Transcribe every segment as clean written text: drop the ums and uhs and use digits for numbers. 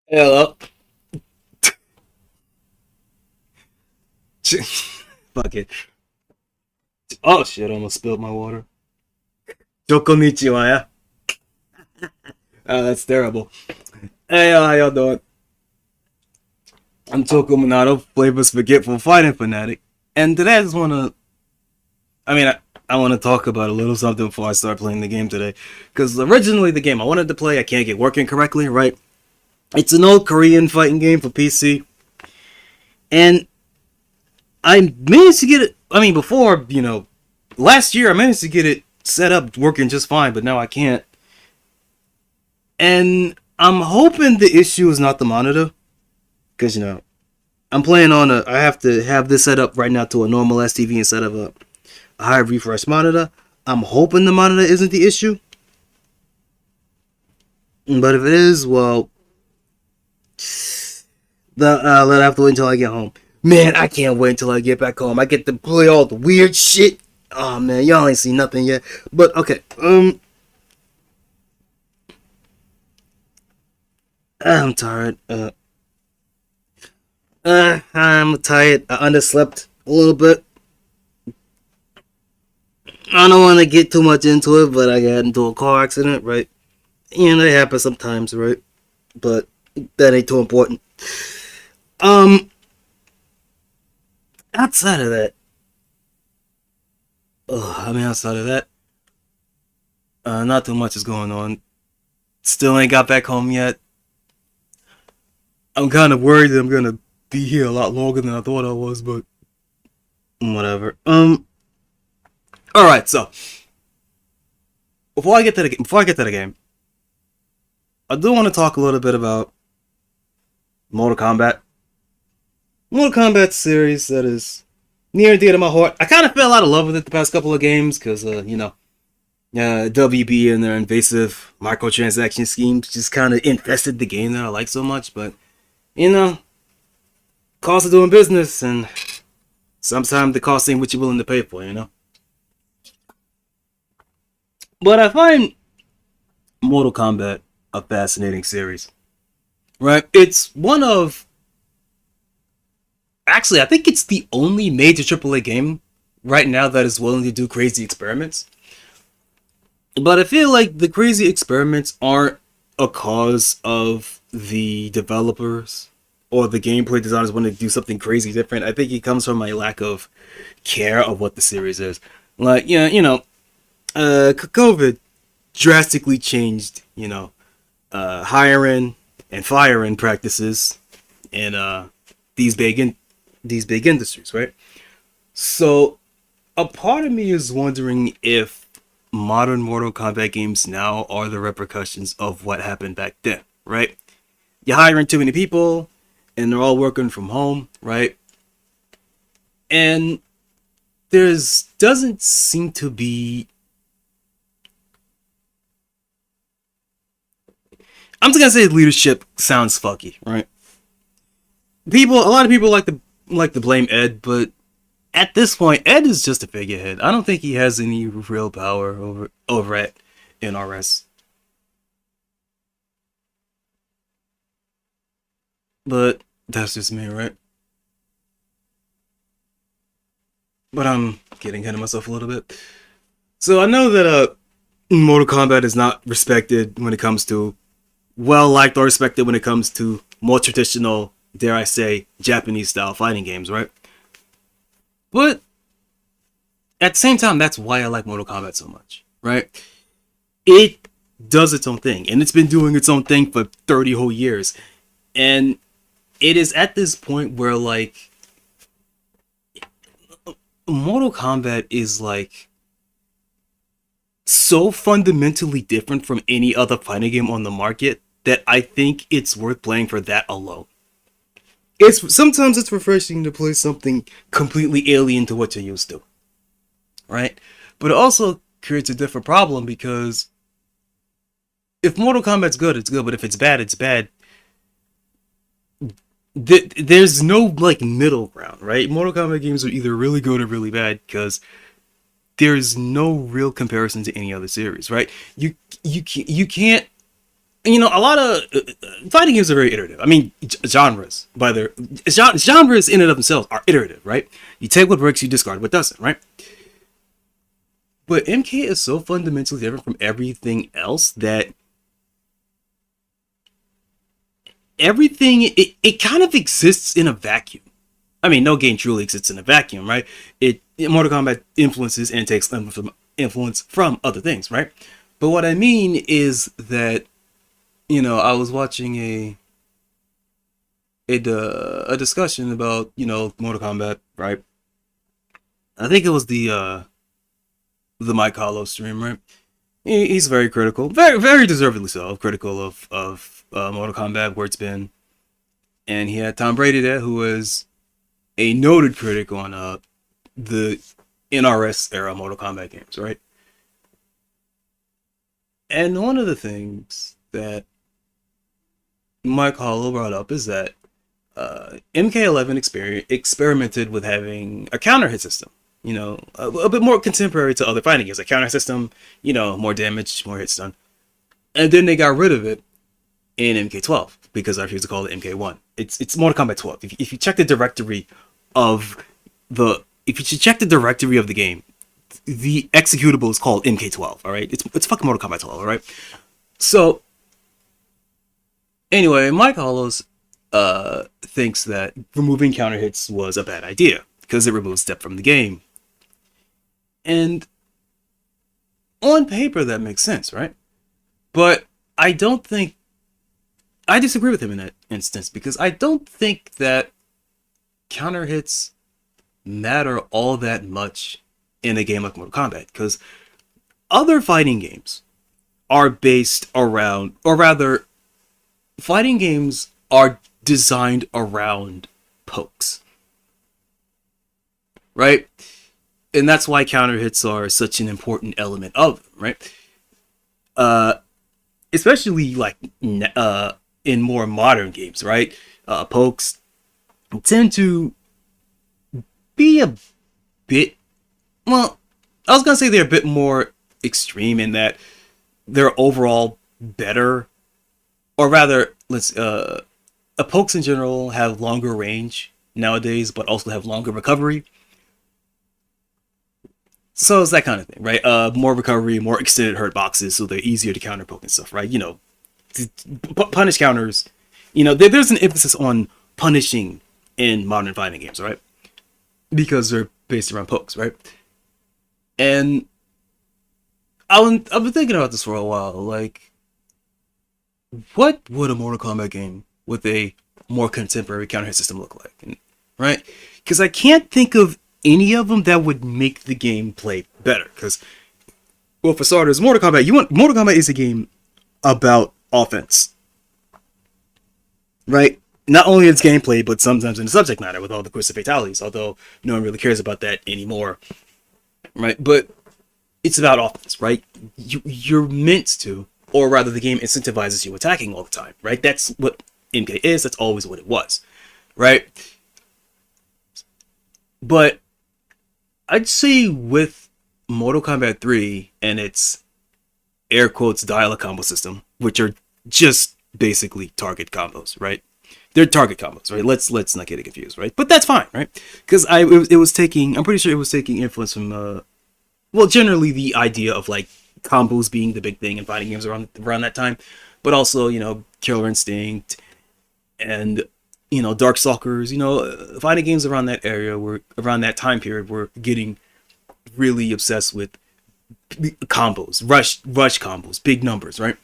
Hello. Fuck it. Oh shit, I almost spilled my water. Choco Minato. That's terrible. Hey, how y'all doing? I'm Choco Minato, flavors forgetful fighting fanatic. And today I just wanna I wanna talk about a little something before I start playing the game today. Cause originally the game I wanted to play I can't get working correctly, right? It's an old Korean fighting game for PC. And I managed to get it before, last year I managed to get it set up working just fine, but now I can't. And I'm hoping the issue is not the monitor, because I'm playing on a. I have to have this set up right now to a normal STV instead of a high refresh monitor. I'm hoping the monitor isn't the issue, but if it is, well, I'll have to wait until I get home. Man, I can't wait until I get back home. I get to play all the weird shit. Oh man, y'all ain't seen nothing yet. But okay, I'm tired. I'm tired. I underslept a little bit. I don't want to get too much into it, but I got into a car accident, right? And it happens sometimes, right? But that ain't too important. Um, outside of that, outside of that, not too much is going on. Still ain't got back home yet. I'm kind of worried that I'm gonna be here a lot longer than I thought I was, but whatever. All right. So before I get to the game, I do want to talk a little bit about Mortal Kombat. Mortal Kombat series that is near and dear to my heart. I kind of fell out of love with it the past couple of games because WB and their invasive microtransaction schemes just kind of infested the game that I like so much. But you know, cost of doing business, and sometimes the cost ain't what you're willing to pay for. But I find Mortal Kombat a fascinating series. Right? It's one of actually, I think it's the only major AAA game right now that is willing to do crazy experiments. But I feel like the crazy experiments aren't a cause of the developers or the gameplay designers wanting to do something crazy different. I think it comes from a lack of care of what the series is. Like, yeah, COVID drastically changed, hiring and firing practices in these big in- these big industries, right? So a part of me is wondering if modern Mortal Kombat games now are the repercussions of what happened back then, right? You're hiring too many people, and they're all working from home, right? And there's doesn't seem to be. I'm just gonna say leadership sounds fucky, right? A lot of people like to blame Ed, but at this point, Ed is just a figurehead. I don't think he has any real power over at NRS. But that's just me, right? But I'm getting ahead of myself a little bit. So I know that Mortal Kombat is not respected when it comes to well liked or respected when it comes to more traditional, dare I say, Japanese style fighting games, right? But at the same time, that's why I like Mortal Kombat so much, right? It does its own thing, and it's been doing its own thing for 30 whole years. And it is at this point where, like, Mortal Kombat is, like, so fundamentally different from any other fighting game on the market that I think it's worth playing for that alone. It's refreshing to play something completely alien to what you're used to, right? But it also creates a different problem because if Mortal Kombat's good, it's good, but if it's bad, it's bad. There's no like middle ground, right? Mortal Kombat games are either really good or really bad because there's no real comparison to any other series, right? You can't you know, a lot of fighting games are very iterative. I mean, genres, by their genres in and of themselves are iterative, right? You take what works, you discard what doesn't, right? But MK is so fundamentally different from everything else that everything it kind of exists in a vacuum. I mean, no game truly exists in a vacuum, right? Mortal Kombat influences and takes influence from other things, right? But what I mean is that, you know, I was watching a discussion about, you know, Mortal Kombat, right? I think it was the Mike Hollow stream, right? He's very critical, very deservedly so, critical of Mortal Kombat, where it's been. And he had Tom Brady there, who was a noted critic on the NRS era Mortal Kombat games, right? And one of the things that Mike Hollow brought up is that MK11 experimented with having a counter hit system. You know, a bit more contemporary to other fighting games. A counter system, you know, more damage, more hits done. And then they got rid of it in MK12 because I refuse to call it MK1. It's Mortal Kombat 12. If you check the directory of the game, the executable is called MK12. All right, it's fucking Mortal Kombat 12. All right. So anyway, Mike Hollows thinks that removing counter hits was a bad idea because it removes step from the game. And on paper, that makes sense, right? But I disagree with him in that instance because I don't think that counter hits matter all that much in a game like Mortal Kombat, because other fighting games are based around, or rather, fighting games are designed around pokes, right? And that's why counter hits are such an important element of them, right? Especially like in more modern games, right? Pokes tend to be a bit, well, I was gonna say they're a bit more extreme in that they're overall better, or rather, pokes in general have longer range nowadays, but also have longer recovery. So it's that kind of thing, right? More recovery, more extended hurt boxes, so they're easier to counter poke and stuff, right? You know, punish counters. You know, there's an emphasis on punishing in modern fighting games, right? Because they're based around pokes, right? And I've been thinking about this for a while. Like, what would a Mortal Kombat game with a more contemporary counter hit system look like? Right? Because I can't think of any of them that would make the gameplay better. Because, well, for starters, Mortal Kombat is a game about offense, right? Not only its gameplay, but sometimes in the subject matter with all the twisted fatalities. Although no one really cares about that anymore, right? But it's about offense, right? You're meant to, or rather, the game incentivizes you attacking all the time, right? That's what MK is. That's always what it was, right? But I'd say with Mortal Kombat 3 and its air quotes dial combo system, which are just basically target combos, right? They're target combos, right? Let's not get it confused, right? But that's fine, right? Because it was taking, I'm pretty sure it was taking influence from well, generally the idea of like combos being the big thing in fighting games around that time, but also, you know, Killer Instinct and, you know, Darkstalkers, you know, fighting games around that time period were getting really obsessed with combos, rush combos, big numbers, right?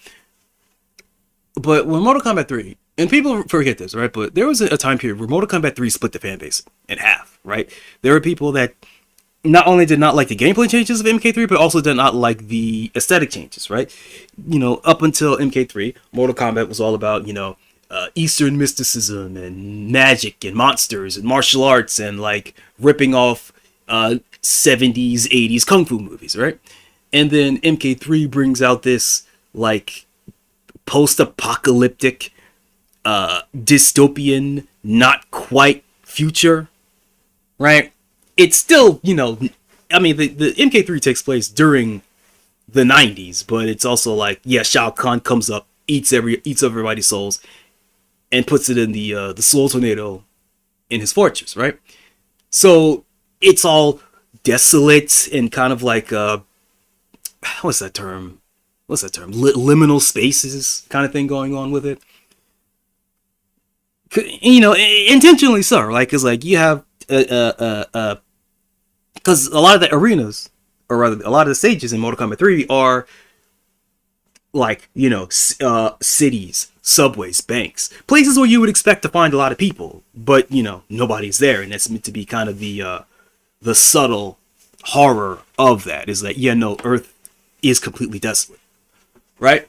But when Mortal Kombat 3, and people forget this, right? But there was a time period where Mortal Kombat 3 split the fan base in half, right? There were people that not only did not like the gameplay changes of MK3, but also did not like the aesthetic changes, right? You know, up until MK3, Mortal Kombat was all about, you know, Eastern mysticism and magic and monsters and martial arts and like ripping off 70s, 80s kung fu movies, right? And then MK3 brings out this like post-apocalyptic, dystopian, not quite future, right? It's still, you know, I mean, the MK3 takes place during the 90s, but it's also like, yeah, Shao Kahn comes up eats everybody's souls and puts it in the soul tornado in his fortress, right? So it's all desolate and kind of like what's that term? Liminal spaces kind of thing going on with it. You know, intentionally so, right? Because like you have because a lot of the arenas, or rather a lot of the stages in Mortal Kombat 3 are like, you know, cities, subways, banks, places where you would expect to find a lot of people, but you know, nobody's there, and that's meant to be kind of the subtle horror of that, is that, yeah, no, Earth is completely desolate, right?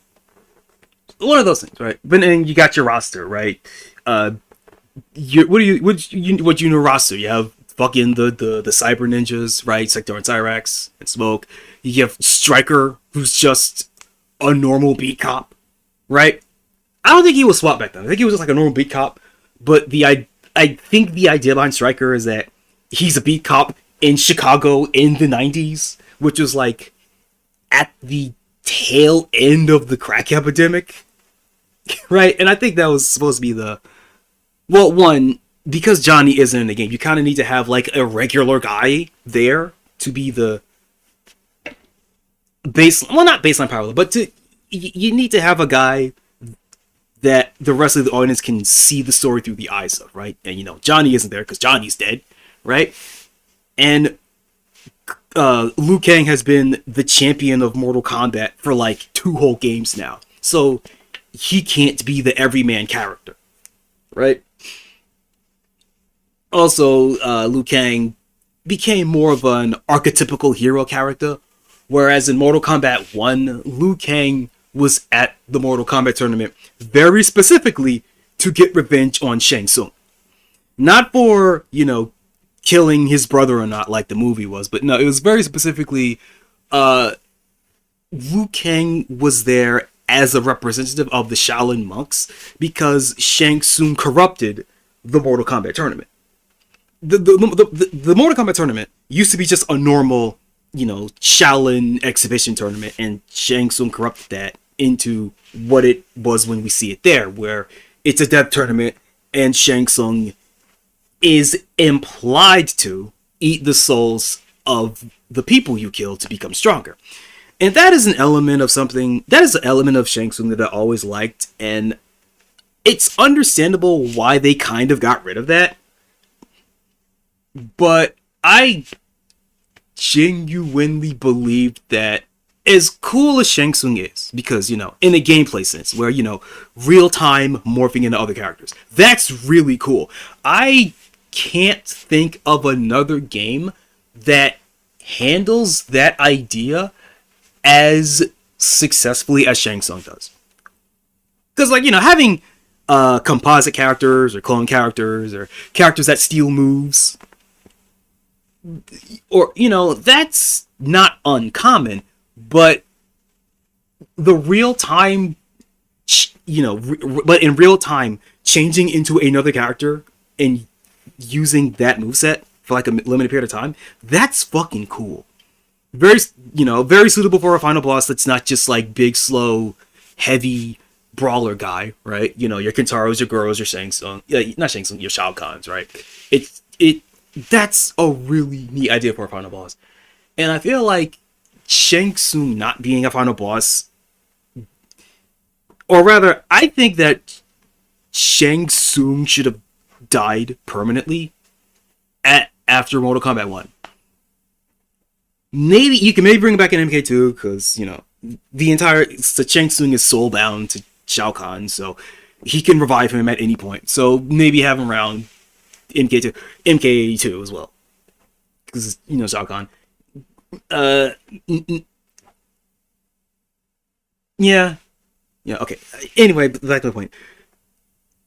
One of those things, right? But then you got your roster, right? What you know roster? You have fucking the cyber ninjas, right? Sector and Cyrax and Smoke. You have Striker, who's just a normal beat cop, right? I don't think he was SWAT back then. I think he was just like a normal beat cop. But I think the idea behind Striker is that he's a beat cop in Chicago in the 90s, which was like at the tail end of the crack epidemic, right? And I think that was supposed to be one, because Johnny isn't in the game, you kind of need to have like a regular guy there to be the not baseline power, but you need to have a guy that the rest of the audience can see the story through the eyes of, right? And you know, Johnny isn't there because Johnny's dead, right? And Liu Kang has been the champion of Mortal Kombat for like 2 whole games now, so he can't be the everyman character, right? Also, Liu Kang became more of an archetypical hero character, whereas in Mortal Kombat 1, Liu Kang was at the Mortal Kombat tournament very specifically to get revenge on Shang Tsung. Not for, you know, killing his brother or not, like the movie was, but no, it was very specifically, Liu Kang was there as a representative of the Shaolin monks because Shang Tsung corrupted the Mortal Kombat tournament. The Mortal Kombat tournament used to be just a normal, you know, Shaolin exhibition tournament, and Shang Tsung corrupted that into what it was when we see it there, where it's a death tournament and Shang Tsung is implied to eat the souls of the people you kill to become stronger. And that is an element of Shang Tsung that I always liked, and it's understandable why they kind of got rid of that. But I genuinely believe that, as cool as Shang Tsung is, because, you know, in a gameplay sense, where, you know, real-time morphing into other characters, that's really cool. I can't think of another game that handles that idea as successfully as Shang Tsung does. Because, like, you know, having composite characters or clone characters or characters that steal moves, or, you know, that's not uncommon, but the real time, you know, but in real time, changing into another character and using that moveset for like a limited period of time, that's fucking cool. Very, you know, very suitable for a final boss that's not just like big, slow, heavy brawler guy, right? You know, your Kentaros, your Goros, your Shang Tsung, not Shang Tsung, your Shao Kahns, right? That's a really neat idea for a final boss. And I feel like Shang Tsung not being a final boss, or rather, I think that Shang Tsung should have died permanently after Mortal Kombat 1. Maybe you can bring it back in MK2, because, you know, Shang Tsung is soul bound to Shao Kahn, so he can revive him at any point. So maybe have him around MK2 as well, because, you know, Shao Kahn. Yeah, okay. Anyway, back to the point.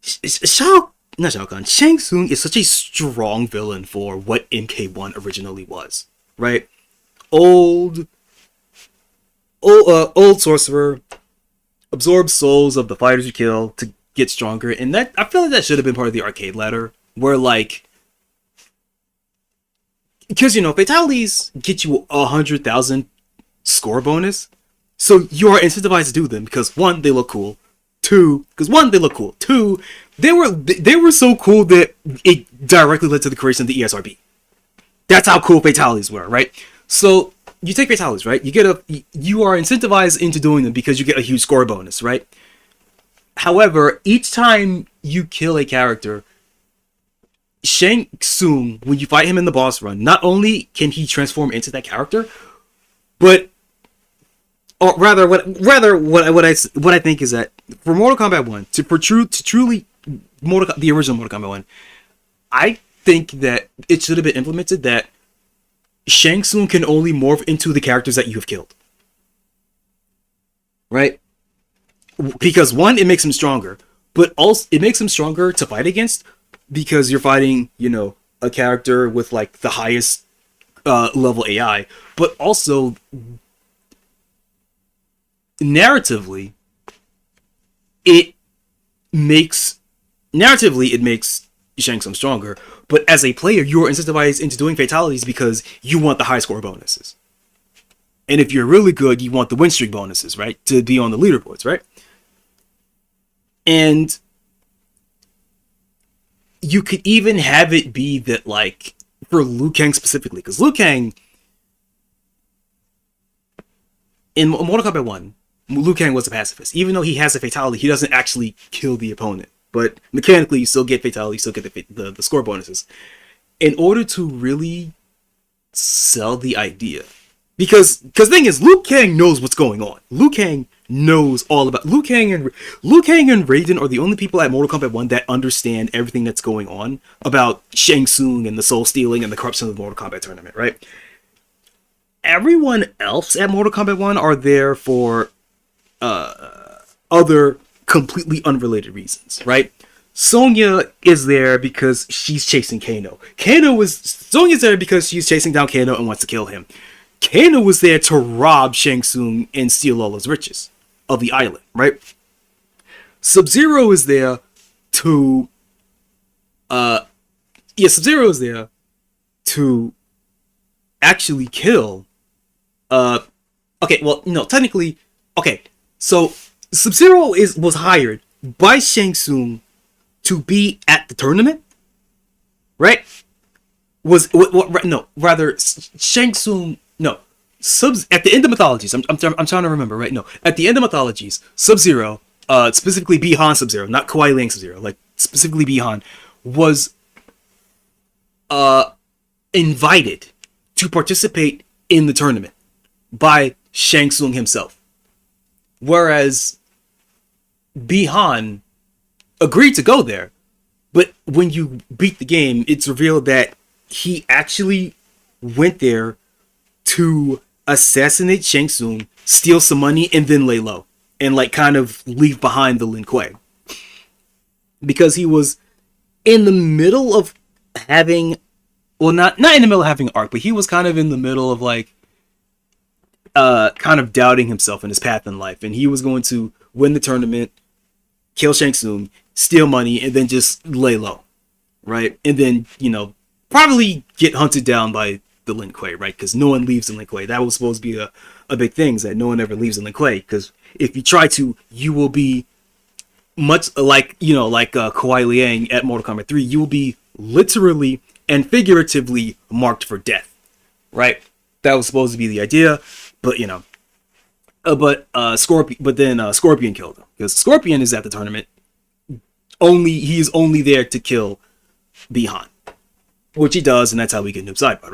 Shang Tsung is such a strong villain for what MK1 originally was, right? Old sorcerer, absorbs souls of the fighters you kill to get stronger, and that, I feel like that should have been part of the arcade ladder, where, like, because, you know, fatalities get you 100,000 score bonus, so you are incentivized to do them because, one, they look cool, Two, because one, they look cool. Two, they were so cool that it directly led to the creation of the ESRB. That's how cool fatalities were, right? So you take fatalities, right? You are incentivized into doing them because you get a huge score bonus, right? However, each time you kill a character, Shang Tsung, when you fight him in the boss run, not only can he transform into that character, but or rather, what I think is that for Mortal Kombat 1 to truly the original Mortal Kombat 1, I think that it should have been implemented that Shang Tsung can only morph into the characters that you have killed, right? Because one, it makes him stronger, but also it makes him stronger to fight against because you're fighting, a character with like the highest level AI, but also narratively it makes Shang Tsung stronger, but as a player you're incentivized into doing fatalities because you want the high score bonuses, and if you're really good you want the win streak bonuses, right, to be on the leaderboards, right? And you could even have it be that, like, for Liu Kang specifically, because Liu Kang in Mortal Kombat 1, Liu Kang was a pacifist. Even though he has a fatality, he doesn't actually kill the opponent. But mechanically, you still get fatality, you still get the score bonuses. In order to really sell the idea, because the thing is, Liu Kang knows what's going on. Liu Kang knows all about Liu Kang and Raiden are the only people at Mortal Kombat 1 that understand everything that's going on about Shang Tsung and the soul stealing and the corruption of the Mortal Kombat tournament, right? Everyone else at Mortal Kombat 1 are there for other completely unrelated reasons, right? Sonya is there because she's chasing Kano. Sonya's there because she's chasing down Kano and wants to kill him. Kano was there to rob Shang Tsung and steal all his riches of the island, right? Sub-Zero is there to Sub-Zero is there to actually kill so Sub-Zero was hired by Shang Tsung to be at the tournament, right? Shang Tsung, no, at the end of Mythologies, I'm trying to remember, right? No, at the end of Mythologies, Sub-Zero, specifically Bi-Han Sub-Zero, not Kuai Liang Sub-Zero, like specifically Bi-Han, was invited to participate in the tournament by Shang Tsung himself. Whereas Bi-Han agreed to go there, but when you beat the game, it's revealed that he actually went there to assassinate Shang Tsung, steal some money, and then lay low and like kind of leave behind the Lin Kuei, because he was in the middle of having, well, not in the middle of having an arc, but he was kind of in the middle of like kind of doubting himself in his path in life, and he was going to win the tournament, kill Shang Tsung, steal money, and then just lay low, right? And then, probably get hunted down by the Lin Kuei, right? Because no one leaves in Lin Kuei. That was supposed to be a big thing, is that no one ever leaves in Lin Kuei, because if you try to, you will be much like, Kuai Liang at Mortal Kombat 3, you will be literally and figuratively marked for death, right? That was supposed to be the idea, but Scorpion killed him, because Scorpion is at the tournament. He's only there to kill Bi-Han, which he does, and that's how we get Noob Saibot,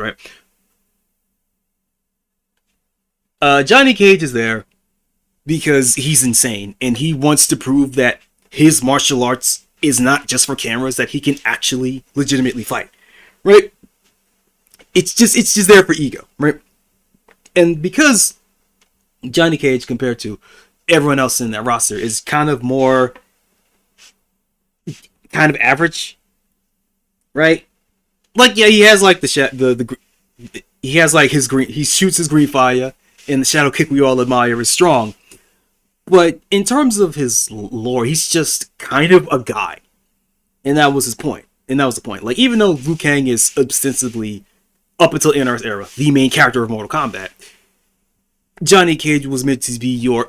right? Johnny Cage is there because he's insane, and he wants to prove that his martial arts is not just for cameras, that he can actually legitimately fight, right? It's just there for ego, right? And because Johnny Cage, compared to everyone else in that roster, is kind of average, right? Like, yeah, he has like he has like his green, he shoots his green fire, and the shadow kick we all admire is strong. But in terms of his lore, he's just kind of a guy, and that was his point. And that was the point. Like, even though Liu Kang is ostensibly, up until NR's era, the main character of Mortal Kombat, Johnny Cage was meant to be your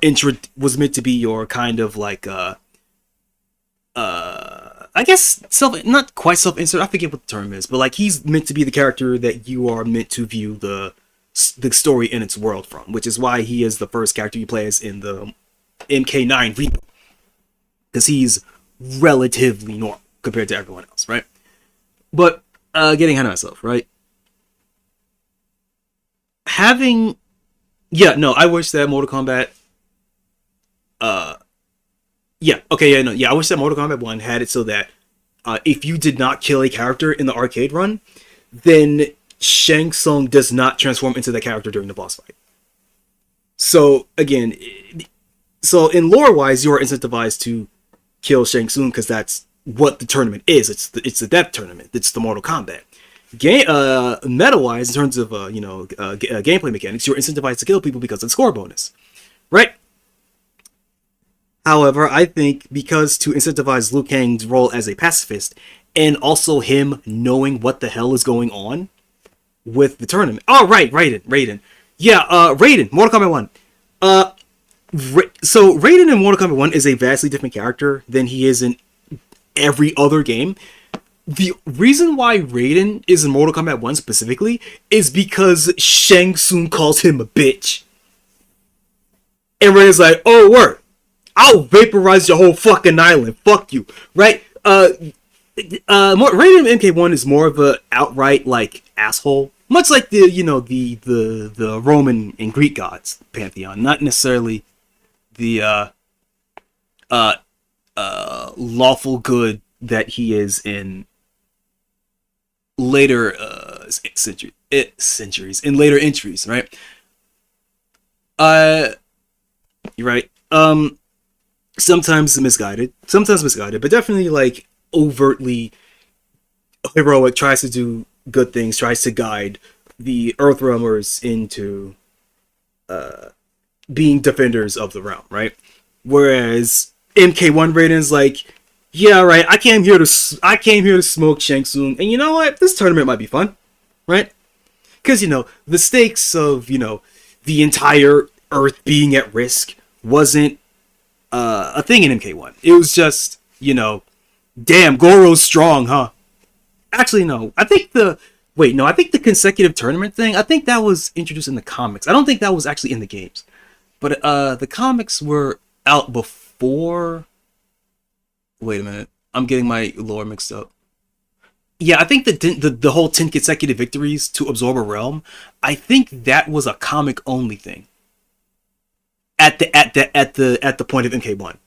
kind of like I guess not quite self-insert. I forget what the term is, but like he's meant to be the character that you are meant to view the story in its world from, which is why he is the first character you play as in the MK9 reboot, because he's relatively normal compared to everyone else, right? But getting ahead of myself, right? Having, yeah, no, I wish that Mortal Kombat, yeah, okay, yeah, no, yeah, I wish that Mortal Kombat 1 had it so that if you did not kill a character in the arcade run, then Shang Tsung does not transform into the character during the boss fight. So again, so in lore wise, you are incentivized to kill Shang Tsung because that's what the tournament is. It's the death tournament. It's the Mortal Kombat. Meta wise, in terms of gameplay mechanics, you're incentivized to kill people because of the score bonus, right? However, I think because to incentivize Liu Kang's role as a pacifist and also him knowing what the hell is going on with the tournament. Oh, right, Raiden. Yeah, Raiden, Mortal Kombat 1. So Raiden in Mortal Kombat 1 is a vastly different character than he is in every other game. The reason why Raiden is in Mortal Kombat 1 specifically is because Shang Tsung calls him a bitch. And Raiden's like, oh, word. I'll vaporize your whole fucking island. Fuck you. Right? Raiden in MK1 is more of a outright, like, asshole. Much like the Roman and Greek gods pantheon. Not necessarily the lawful good that he is in later centuries, in later entries, right? You're right. Sometimes misguided, but definitely like overtly heroic, tries to do good things, tries to guide the Earthrealmers into being defenders of the realm, right? Whereas MK1 Raiden's like, yeah, right, I came here to smoke Shang Tsung, and you know what? This tournament might be fun, right? Because, the stakes of, the entire Earth being at risk wasn't a thing in MK1. It was just, damn, Goro's strong, huh? Actually, no. I think the consecutive tournament thing, I think that was introduced in the comics. I don't think that was actually in the games. But the comics were out before... Wait a minute. I'm getting my lore mixed up. Yeah, I think the whole 10 consecutive victories to absorb a realm, I think that was a comic only thing. At the point of MK1.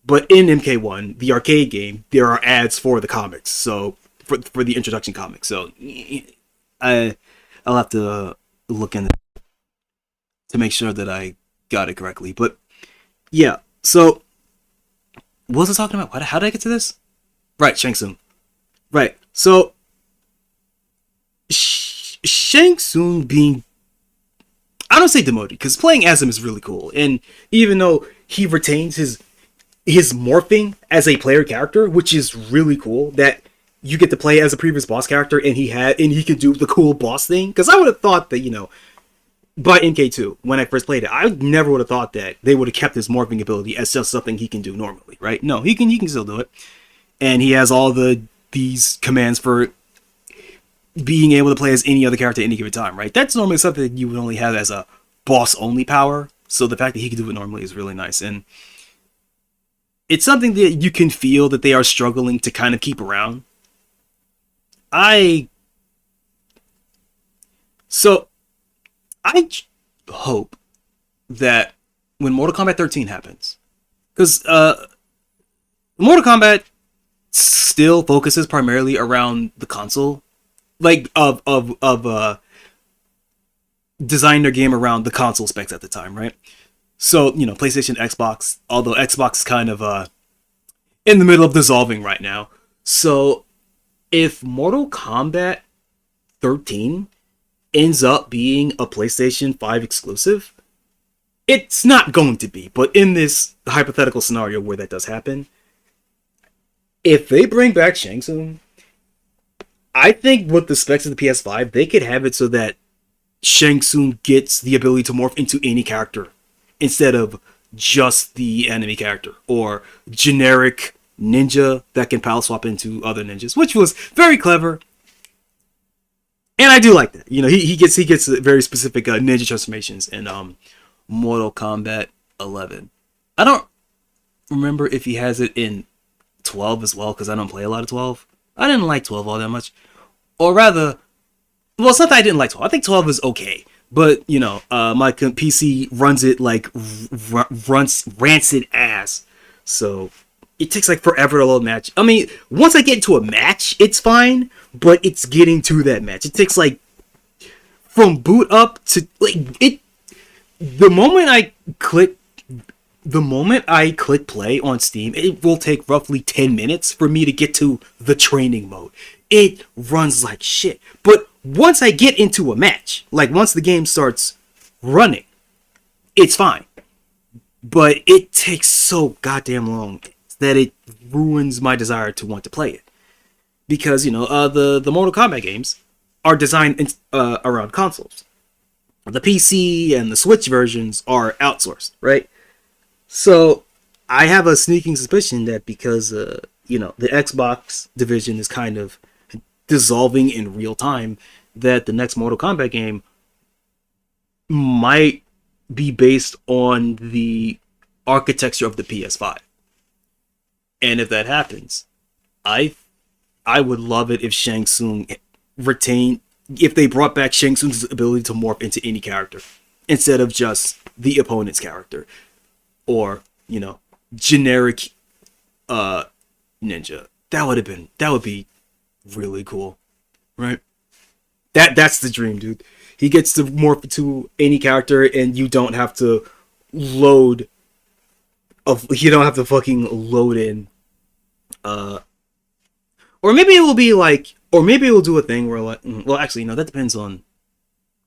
But in MK1, the arcade game, there are ads for the comics. So for the introduction comics. So I'll have to look in to make sure that I got it correctly. But yeah, so what was I talking about? How did I get to this? Right, Shang Tsung. Right, so Shang Tsung being, I don't say demoted, because playing as him is really cool. And even though he retains his morphing as a player character, which is really cool, that you get to play as a previous boss character and he can do the cool boss thing. Because I would have thought that, by MK2, when I first played it, I never would have thought that they would have kept his morphing ability as just something he can do normally, right? No, he can still do it. And he has all these commands for being able to play as any other character at any given time, right? That's normally something that you would only have as a boss-only power. So the fact that he can do it normally is really nice. And it's something that you can feel that they are struggling to kind of keep around. I hope that when Mortal Kombat 13 happens, because Mortal Kombat still focuses primarily around the console, like of design their game around the console specs at the time, right? So, PlayStation, Xbox, although Xbox is kind of in the middle of dissolving right now. So if Mortal Kombat 13 ends up being a PlayStation 5 exclusive, it's not going to be, but in this hypothetical scenario where that does happen, if they bring back Shang Tsung, I think with the specs of the PS5, they could have it so that Shang Tsung gets the ability to morph into any character instead of just the enemy character or generic ninja that can power swap into other ninjas, which was very clever. And I do like that. You know, he gets very specific ninja transformations in Mortal Kombat 11. I don't remember if he has it in 12 as well, because I don't play a lot of 12. I didn't like 12 all that much. Or rather, well, it's not that I didn't like 12. I think 12 is okay. But, you know, my PC runs it like runs rancid ass. So it takes like forever to load match. I mean, once I get into a match, it's fine. But it's getting to that match. It takes like from boot up to like it. The moment I click play on Steam, it will take roughly 10 minutes for me to get to the training mode. It runs like shit. But once I get into a match, like once the game starts running, it's fine. But it takes so goddamn long that it ruins my desire to want to play it. Because, you know, the Mortal Kombat games are designed around consoles. The PC and the Switch versions are outsourced, right? So I have a sneaking suspicion that because, you know, the Xbox division is kind of dissolving in real time, that the next Mortal Kombat game might be based on the architecture of the PS5. And if that happens, I would love it if Shang Tsung if they brought back Shang Tsung's ability to morph into any character instead of just the opponent's character or, you know, generic ninja. That would be really cool, right? That's the dream, dude. He gets to morph to any character and you don't have to fucking load in or maybe it will be like, or maybe it will do a thing where like, well, actually, no, that depends on,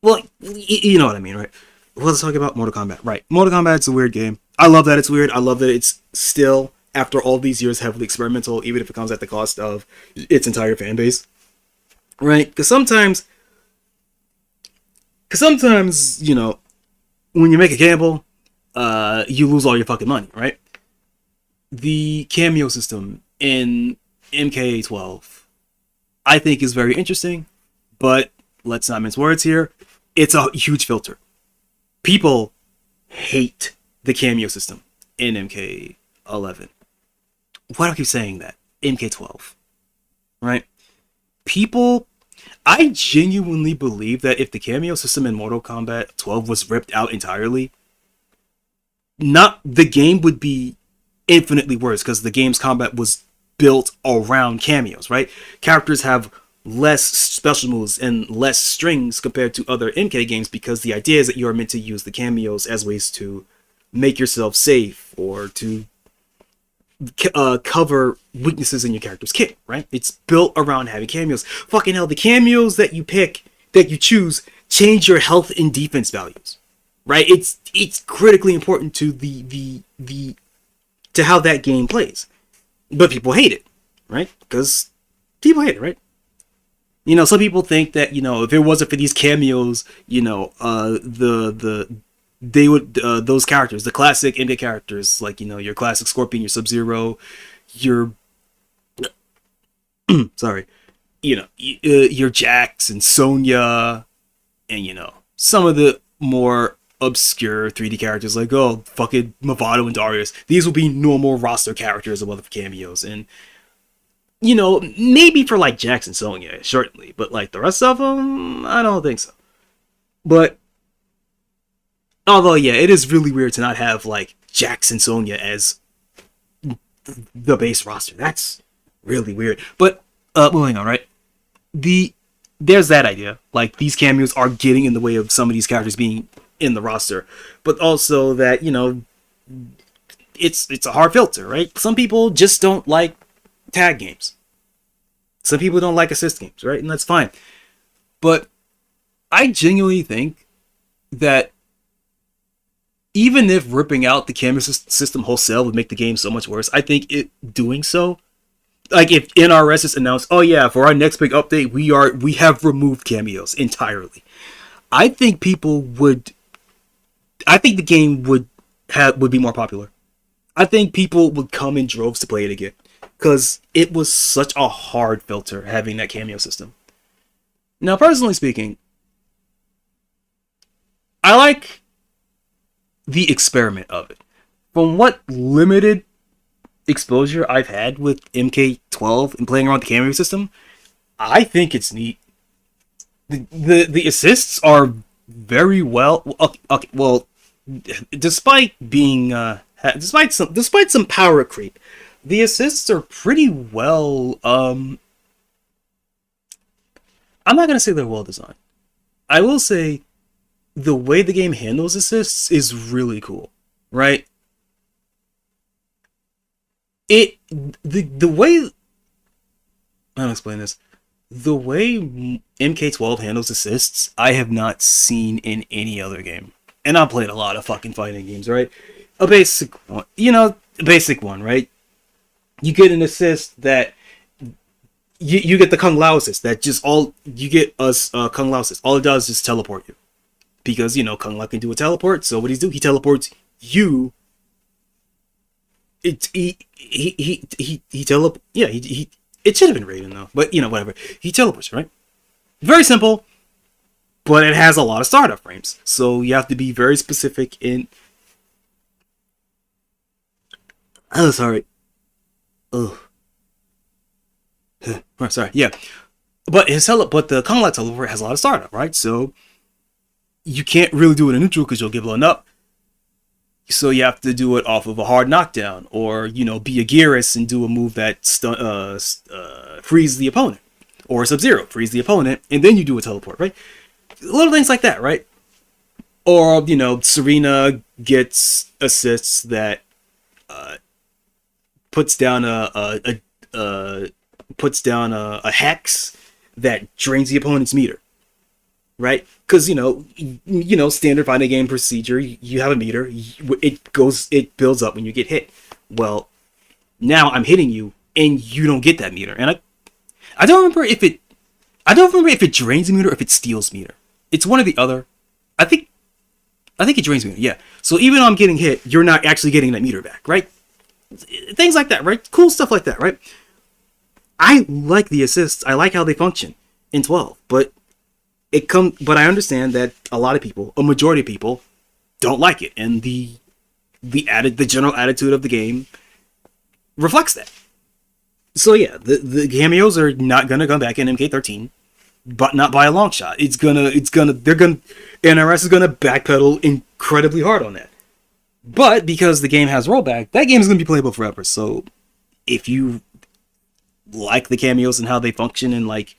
well, you know what I mean, right? Well, let's talk about Mortal Kombat, right? Mortal Kombat's a weird game. I love that it's weird. I love that it's still, after all these years, heavily experimental, even if it comes at the cost of its entire fan base, right? Because sometimes, you know, when you make a gamble, you lose all your fucking money, right? The cameo system in MK12, I think, is very interesting, but let's not mince words here. It's a huge filter. People hate the cameo system in MK11. Why do I keep saying that? MK12, right? People, I genuinely believe that if the cameo system in Mortal Kombat 12 was ripped out entirely, the game would be infinitely worse because the game's combat was built around cameos, right? Characters have less special moves and less strings compared to other MK games because the idea is that you are meant to use the cameos as ways to make yourself safe or to cover weaknesses in your character's kit, right? It's built around having cameos. Fucking hell, the cameos that you choose change your health and defense values, right? It's critically important to to how that game plays. But people hate it, right? Because people hate it, right? You know, some people think that, you know, if it wasn't for these cameos, you know, those characters, the classic MK characters, like, you know, your classic Scorpion, your Sub-Zero, your sorry, you know, your Jax and Sonya, and, you know, some of the more obscure 3D characters like, oh, fucking Movado and Darius. These will be normal roster characters of other cameos. And, you know, maybe for like Jax and Sonya, certainly. But like the rest of them, I don't think so. But, although, yeah, it is really weird to not have like Jax and Sonya as the base roster. That's really weird. But, moving on, right? There's that idea. Like, these cameos are getting in the way of some of these characters being in the roster, but also that, you know, it's a hard filter, right? Some people just don't like tag games. Some people don't like assist games, right? And that's fine. But I genuinely think that even if ripping out the camera system wholesale would make the game so much worse, I think doing so, like if NRS is announced, oh yeah, for our next big update, we have removed cameos entirely. I think the game would be more popular. I think people would come in droves to play it again. because it was such a hard filter having that cameo system. Now, personally speaking, I like the experiment of it. From what limited exposure I've had with MK12 and playing around the cameo system, I think it's neat. The assists are very well. Okay, well, despite being despite some power creep, the assists are pretty well. I'm not gonna say they're well designed. I will say the way the game handles assists is really cool, right? The way I'll explain this. The way MK12 handles assists, I have not seen in any other game. And I've played a lot of fucking fighting games, right? A basic one, basic one, right? You get an assist that you get the Kung Lao assist that just all you get us Kung Lao assist. All it does is teleport you, because Kung Lao can do a teleport. So what he teleports you. It should have been Raiden though, but whatever. He teleports, right? Very simple, but it has a lot of startup frames, so you have to be very specific in. Oh, sorry. Oh, sorry. Yeah, but the Kung Lao teleport has a lot of startup, right? So you can't really do it in neutral because you'll get blown up. So you have to do it off of a hard knockdown, or be a Gearus and do a move that frees the opponent, or Sub-Zero frees the opponent, and then you do a teleport, right? Little things like that, right? Or Serena gets assists that puts down a hex that drains the opponent's meter. Right? Because standard fighting game procedure, you have a meter, it builds up when you get hit. Well, now I'm hitting you and you don't get that meter. And I don't remember if it drains the meter or if it steals meter. It's one or the other. I think it drains meter. Yeah. So even though I'm getting hit, you're not actually getting that meter back, right? Things like that, right? Cool stuff like that, right? I like the assists. I like how they function in 12, but I understand that a majority of people, don't like it, and the general attitude of the game reflects that. So yeah, the cameos are not gonna come back in MK13, but not by a long shot. NRS is gonna backpedal incredibly hard on that. But because the game has rollback, that game is gonna be playable forever. So if you like the cameos and how they function and like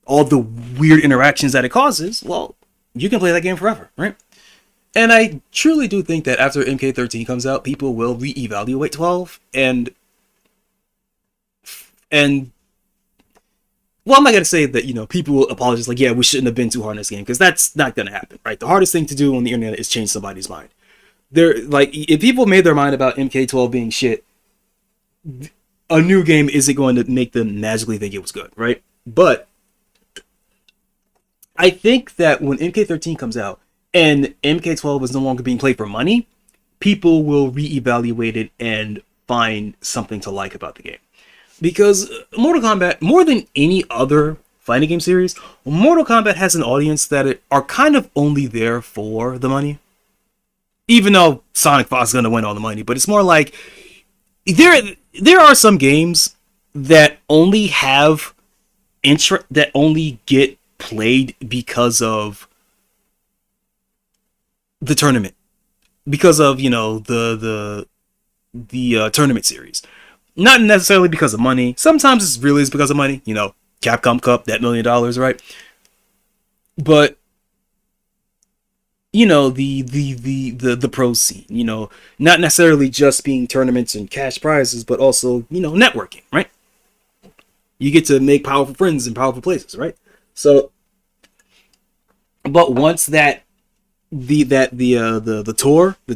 all the weird interactions that it causes, well, you can play that game forever, right? And I truly do think that after MK13 comes out, people will reevaluate 12 and well, I'm not gonna say that people will apologize like, yeah, we shouldn't have been too hard in this game, because that's not gonna happen, right? The hardest thing to do on the internet is change somebody's mind. If people made their mind about MK12 being shit, a new game isn't going to make them magically think it was good, right? But I think that when MK13 comes out and MK12 is no longer being played for money, people will reevaluate it and find something to like about the game. Because Mortal Kombat, more than any other fighting game series, Mortal Kombat has an audience that are kind of only there for the money. Even though Sonic Fox is going to win all the money, but it's more like there are some games that only have that only get played because of the tournament, because of the tournament series, not necessarily because of money. Sometimes it's really because of money. Capcom Cup, that $1 million, right? But the pro scene, not necessarily just being tournaments and cash prizes, but also networking, right? You get to make powerful friends in powerful places, right? So, but once the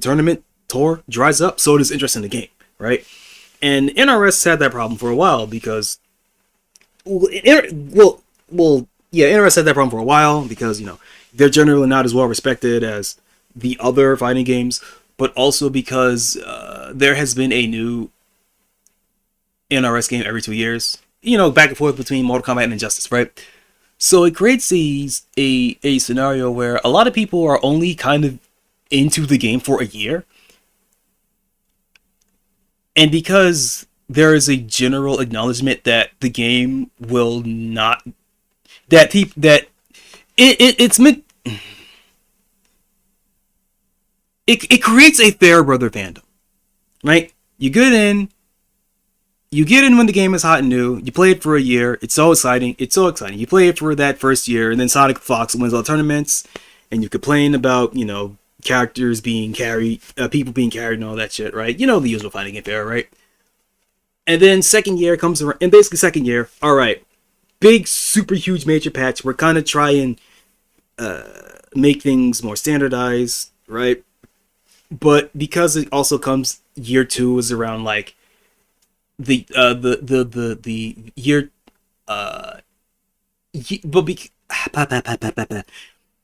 tournament tour dries up, so does interest in the game, right? And NRS had that problem for a while because, NRS had that problem for a while because they're generally not as well respected as the other fighting games, but also because there has been a new NRS game every 2 years. You know, back and forth between Mortal Kombat and Injustice, right? So it creates a scenario where a lot of people are only kind of into the game for a year. And because there is a general acknowledgement that the game will not, that people, that it's meant, it creates a fair brother fandom, right? You get in when the game is hot and new. You play it for a year. It's so exciting. It's so exciting. You play it for that first year, and then Sonic Fox wins all the tournaments, and you complain about, you know, characters being carried, people being carried, and all that shit, right? You know, the usual fighting game fair, right? And then second year comes around, and basically second year, all right, big, super huge major patch. We're kind of trying make things more standardized, right? But because it also comes year two is around like the year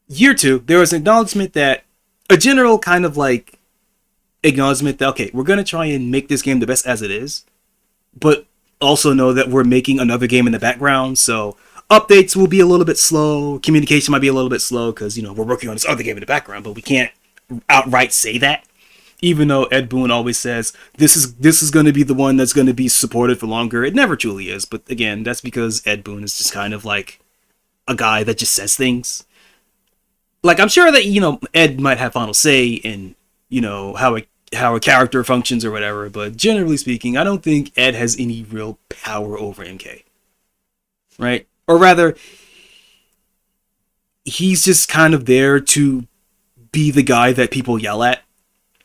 year two, there was an acknowledgement that a general kind of like acknowledgement that, okay, we're gonna try and make this game the best as it is, but also know that we're making another game in the background, so updates will be a little bit slow, communication might be a little bit slow because, you know, we're working on this other game in the background, but we can't outright say that. Even though Ed Boon always says this is going to be the one that's going to be supported for longer, it never truly is. But again, that's because Ed Boon is just kind of like a guy that just says things. Like, I'm sure that, you know, Ed might have final say in, you know, how a character functions or whatever, but generally speaking, I don't think Ed has any real power over MK. Right? Or rather, he's just kind of there to be the guy that people yell at.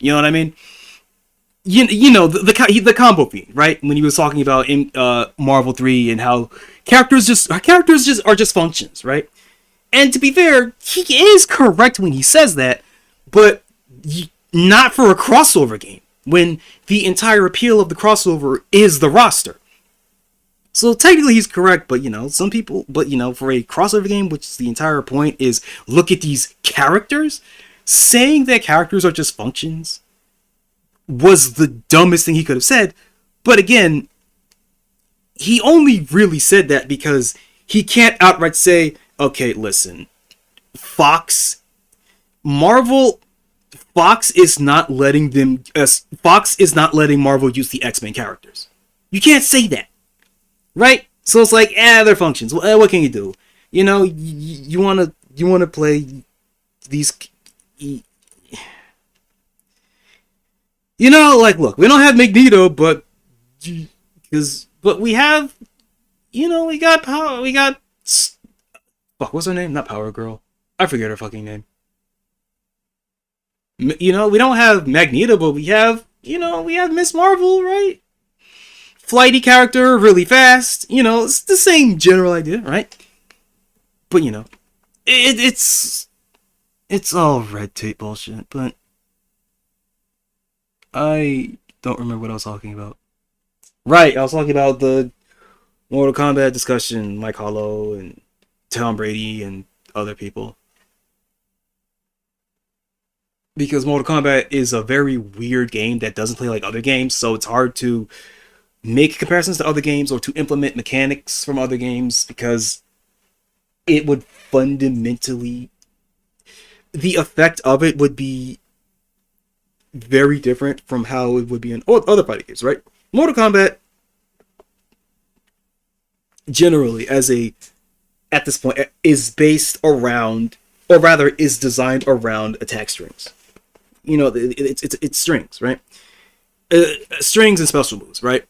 You know what I mean? You know the combo fiend, right? When he was talking about Marvel 3 and how characters just are just functions, right? And to be fair, he is correct when he says that, but not for a crossover game when the entire appeal of the crossover is the roster. So technically he's correct, but, you know, some people, but, you know, for a crossover game, which is the entire point is look at these characters, saying that characters are just functions was the dumbest thing he could have said. But again, he only really said that because he can't outright say, okay, listen, Fox is not letting Marvel use the X-Men characters. You can't say that. Right? So it's like, they're functions. What can you do? You know, you wanna play these. You know, like, look, we don't have Magneto, but we have, you know, we got power. We got fuck. What's her name? Not Power Girl. I forget her fucking name. You know, we don't have Magneto, but we have, you know, we have Miss Marvel, right? Flighty character, really fast. You know, it's the same general idea, right? But, you know, it's all red tape bullshit, but I don't remember what I was talking about. Right, I was talking about the Mortal Kombat discussion, Mike Hollow and Tom Brady and other people. Because Mortal Kombat is a very weird game that doesn't play like other games, so it's hard to make comparisons to other games or to implement mechanics from other games because it would fundamentally, the effect of it would be very different from how it would be in other fighting games, right? Mortal Kombat generally at this point is based around, or rather is designed around attack strings. You know, it's strings, right? Strings and special moves, right?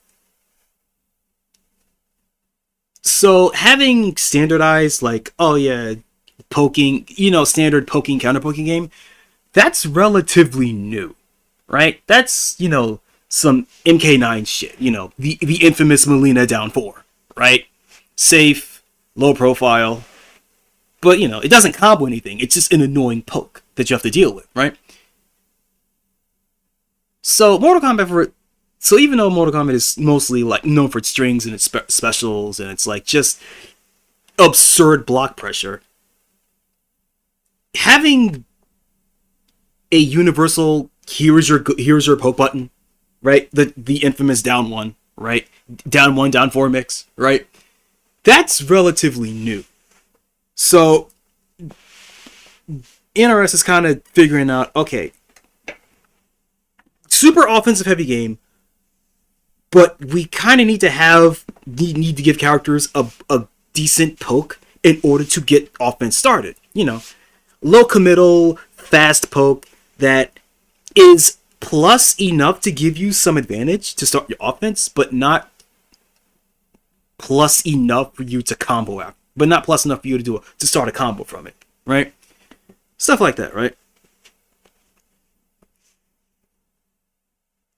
So having standardized, like, oh yeah, poking, you know, standard poking, counter poking game, that's relatively new, right? That's, you know, some MK9 shit, you know, the infamous Melina down 4, right? Safe, low profile, but, you know, it doesn't combo anything. It's just an annoying poke that you have to deal with, right? So even though Mortal Kombat is mostly like known for its strings and its specials and it's like just absurd block pressure, having a universal here's your poke button, right? The infamous down one, right? Down 1, down 4 mix, right? That's relatively new. So NRS is kind of figuring out, okay, super offensive heavy game, but we kind of need to give characters a decent poke in order to get offense started. You know, low committal, fast poke that is plus enough to give you some advantage to start your offense, but not plus enough for you to combo out. But not plus enough for you to start a combo from it, right? Stuff like that, right?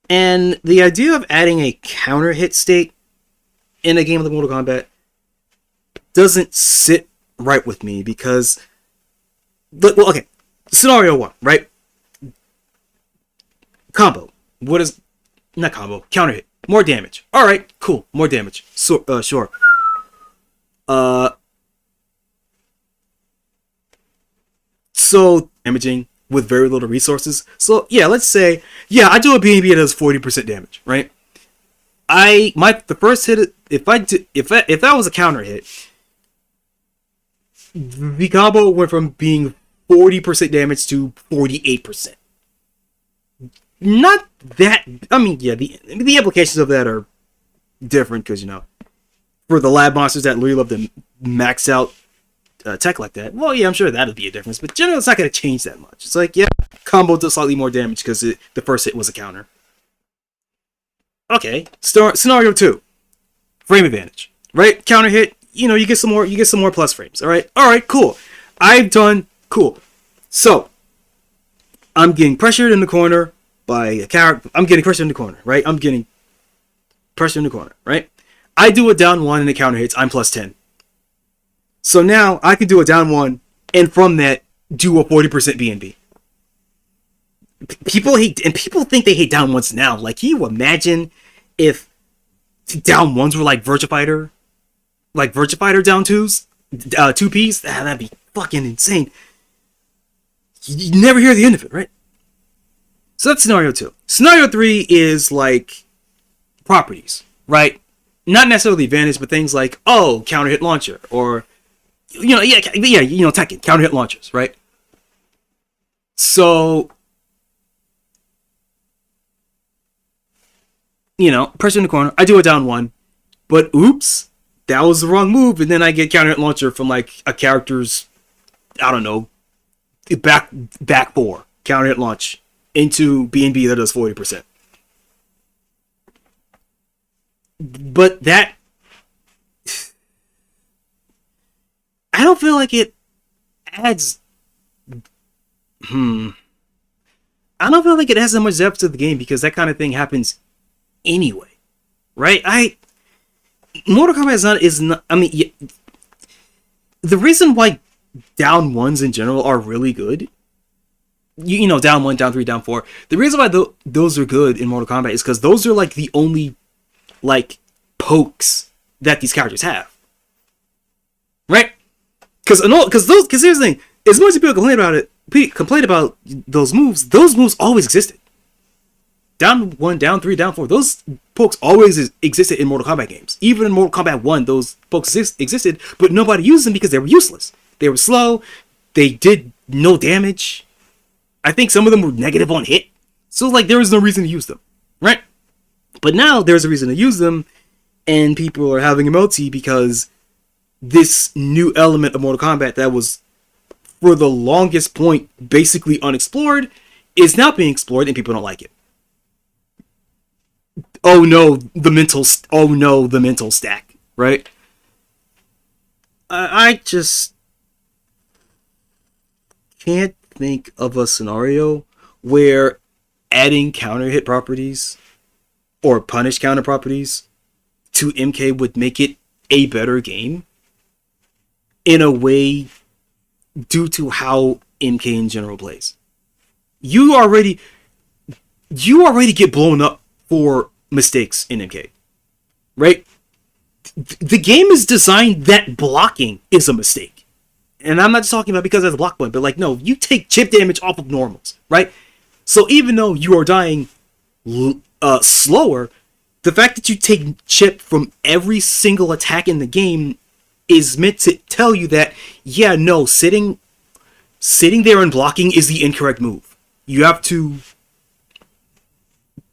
And the idea of adding a counter hit state in a game like Mortal Kombat doesn't sit right with me because, well, okay, scenario 1, right? Combo. What is, not combo, counter hit. More damage. All right, cool, more damage. So, sure. So damaging with very little resources. So yeah, let's say, yeah, I do a BNB that does 40% damage, right? The first hit, if that was a counter hit, the combo went from being 40% damage to 48%. Not that, I mean, yeah, the implications of that are different because, you know, for the lab monsters that really love to max out tech like that, well, yeah, I'm sure that'll be a difference, but generally it's not going to change that much. It's like, yeah, combo does slightly more damage because the first hit was a counter. Okay, scenario 2, frame advantage, right? Counter hit, you know, you get some more plus frames. All right, cool. I've done cool. So I'm getting pressured in the corner by a character. I'm getting pressured in the corner, right? I'm getting pressured in the corner, right? I do a down 1 and it counter hits. I'm plus 10. So now I can do a down 1 and from that do a 40% BNB. People think they hate down 1s now. Like, can you imagine if down 1s were like Virtua Fighter down 2s, 2Ps? That'd be fucking insane. You never hear the end of it, right? So that's scenario 2. Scenario 3 is like properties, right? Not necessarily advantage, but things like, oh, counter hit launcher, or, you know, yeah, you know, Tekken, counter hit launchers, right? So, you know, pressure in the corner, I do a down 1, but oops, that was the wrong move, and then I get counter hit launcher from like a character's, I don't know, back 4, counter hit launch into BNB that does 40%. But that, I don't feel like it adds, I don't feel like it has that much depth to the game because that kind of thing happens anyway, right? Mortal Kombat is not, I mean, yeah, the reason why down 1s in general are really good, you know, down 1, down 3, down 4, the reason why those are good in Mortal Kombat is because those are like the only like pokes that these characters have, right? Because here's the thing: as much as people complain about those moves always existed. Down 1, down 3, down 4, those pokes always existed in Mortal Kombat games. Even in Mortal Kombat 1, those pokes existed, but nobody used them because they were useless. They were slow. They did no damage. I think some of them were negative on hit, so like there was no reason to use them, right? But now there's a reason to use them, and people are having a melty because this new element of Mortal Kombat that was, for the longest point, basically unexplored, is now being explored, and people don't like it. Oh no, the mental stack, right? I just can't think of a scenario where adding counter hit properties or punish counter properties to MK would make it a better game in a way due to how MK in general plays. You already get blown up for mistakes in MK, right? The game is designed that blocking is a mistake. And I'm not just talking about because that's a block point, but like, no, you take chip damage off of normals, right? So even though you are dying slower, The fact that you take chip from every single attack in the game is meant to tell you that, yeah, no, sitting there and blocking is the incorrect move. You have to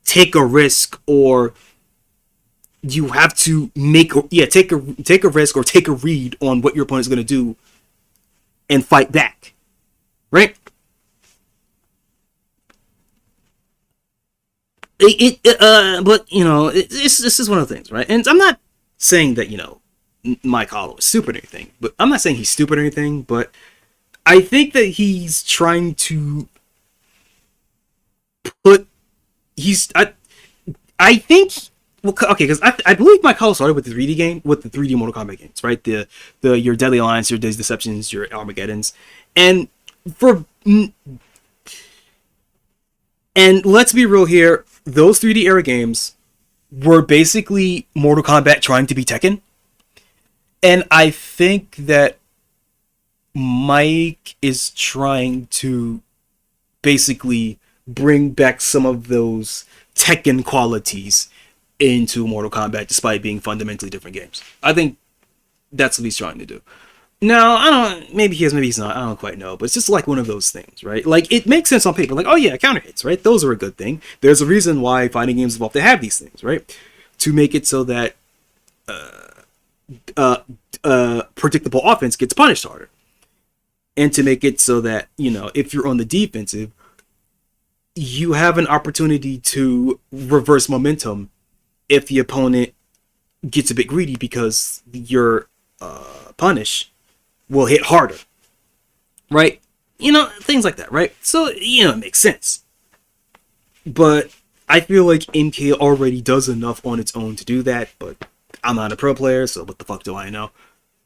take a risk, or you have to take a risk or take a read on what your opponent's going to do and fight back, right? But you know, this is one of the things, right? And I'm not saying that, you know, Mike Hollow is stupid or anything, but I'm not saying he's stupid or anything, but I think that he's trying to put I think, well, okay, because I believe Mike Hollow started with the 3D Mortal Kombat games, right? The your Deadly Alliance, your Day's Deceptions, your Armageddons, and let's be real here, those 3D era games were basically Mortal Kombat trying to be Tekken. And I think that Mike is trying to basically bring back some of those Tekken qualities into Mortal Kombat, despite being fundamentally different games. I think that's what he's trying to do. Now, maybe he is, maybe he's not, I don't quite know, but it's just like one of those things, right? Like, it makes sense on paper, like, oh yeah, counter hits, right? Those are a good thing. There's a reason why fighting games evolve to have these things, right? To make it so that predictable offense gets punished harder. And to make it so that, you know, if you're on the defensive, you have an opportunity to reverse momentum if the opponent gets a bit greedy, because your punish will hit harder, right? You know, things like that, right? So, you know, it makes sense. But I feel like MK already does enough on its own to do that, but I'm not a pro player, so what the fuck do I know?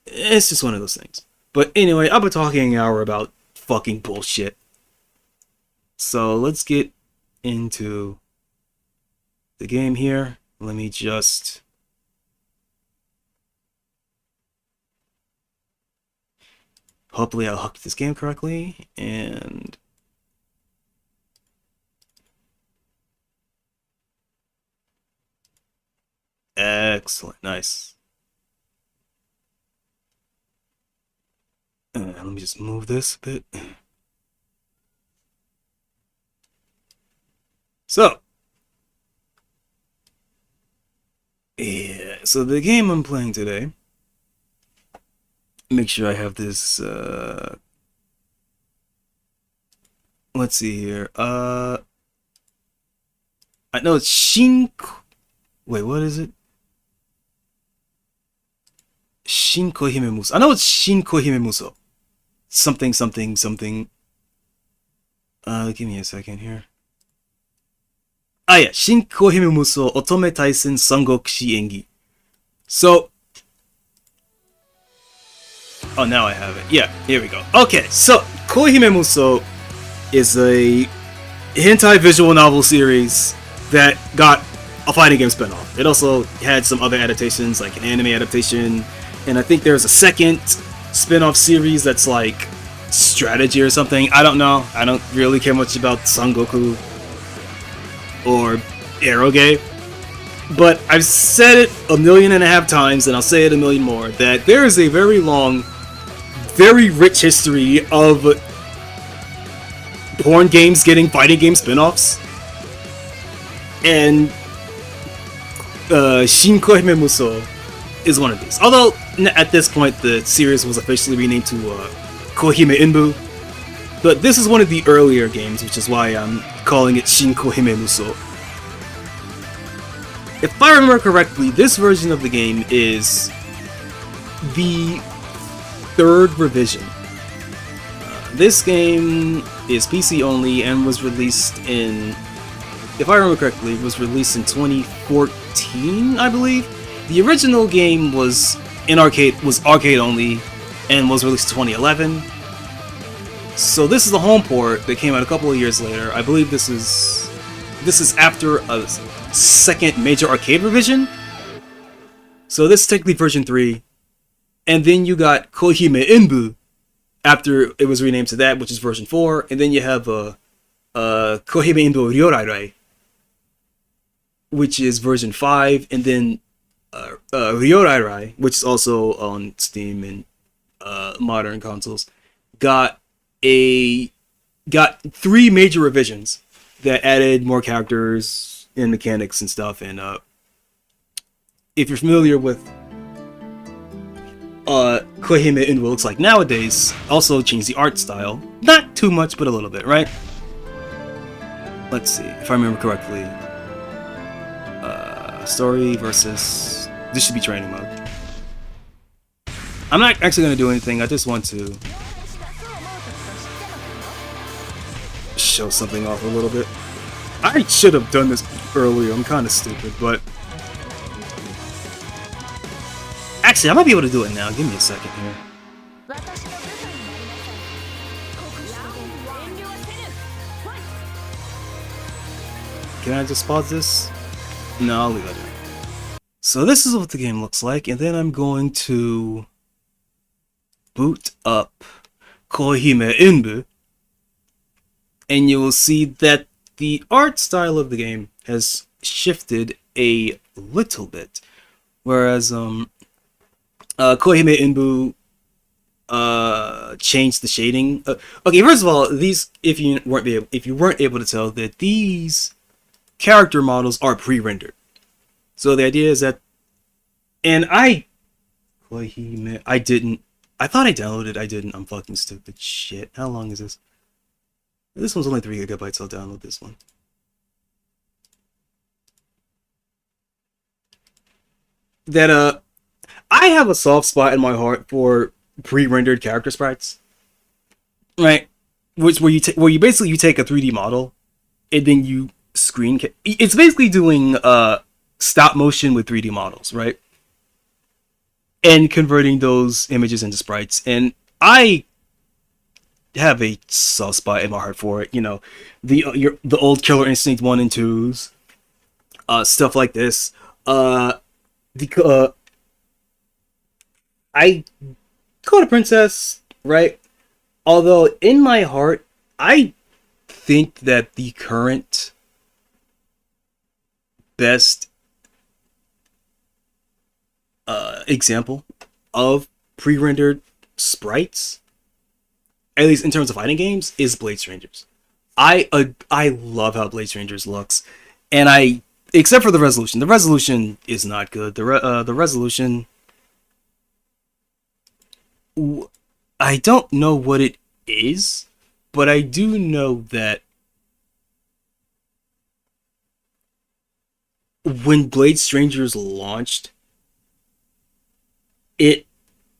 It's just one of those things. But anyway, I've been talking an hour about fucking bullshit. So let's get into the game here. Let me just... hopefully I'll hook this game correctly, and... excellent, nice. Let me just move this a bit. So, yeah, so the game I'm playing today, make sure I have this, let's see here, I know it's wait, what is it? Koihime Musou. I know it's Koihime Musou. Something. Give me a second here. Ah, yeah, Koihime Musou, Otome Taisen, Sangokushi Engi. So, oh, now I have it. Yeah, here we go. Okay, so Koihime Musou is a hentai visual novel series that got a fighting game spinoff. It also had some other adaptations, like an anime adaptation, and I think there's a second spin-off series that's like strategy or something. I don't know. I don't really care much about Sangoku or Eroge. But I've said it 1.5 million times, and I'll say it 1 million more, that there is a very long, very rich history of porn games getting fighting game spin-offs. And Koihime Musou is one of these. Although, at this point, the series was officially renamed to Koihime Enbu. But this is one of the earlier games, which is why I'm calling it Koihime Musou. If I remember correctly, this version of the game is the 3rd revision. This game is PC only and was released in, if I remember correctly, was released in 2014, I believe. The original game was arcade only and was released in 2011. So this is the home port that came out a couple of years later. I believe this is after a second major arcade revision. So this is technically version 3. And then you got Koihime Enbu after it was renamed to that, which is version 4. And then you have Koihime Enbu Ryourairai, which is version 5, and then Ryourairai, which is also on Steam and modern consoles, got 3 major revisions that added more characters and mechanics and stuff. And if you're familiar with Koihime and what it looks like nowadays, also changed the art style. Not too much, but a little bit, right? Let's see, if I remember correctly. Story versus... This should be training mode. I'm not actually going to do anything, I just want to show something off a little bit. I should have done this earlier, I'm kind of stupid, but... Actually, I might be able to do it now, give me a second here. Can I just pause this? No, I'll leave it. So this is what the game looks like, and then I'm going to boot up Koihime Enbu, and you will see that the art style of the game has shifted a little bit, whereas Koihime Enbu changed the shading. Okay, first of all, these, if you weren't able to tell, that these character models are pre-rendered. So the idea is that, and I thought I downloaded, I didn't, I'm fucking stupid, shit, how long is this? This one's only 3 gigabytes, I'll download this one. That, I have a soft spot in my heart for pre-rendered character sprites. Right? Where you basically take a 3D model, and then you it's basically doing, stop motion with 3D models, right? And converting those images into sprites. And I have a soft spot in my heart for it. You know, the old Killer Instinct 1 and 2s, stuff like this. I called a princess, right? Although in my heart, I think that the current best example of pre-rendered sprites, at least in terms of fighting games, is Blade Strangers. I love how Blade Strangers looks, and except for the resolution is not good. The resolution, I don't know what it is, but I do know that when Blade Strangers launched,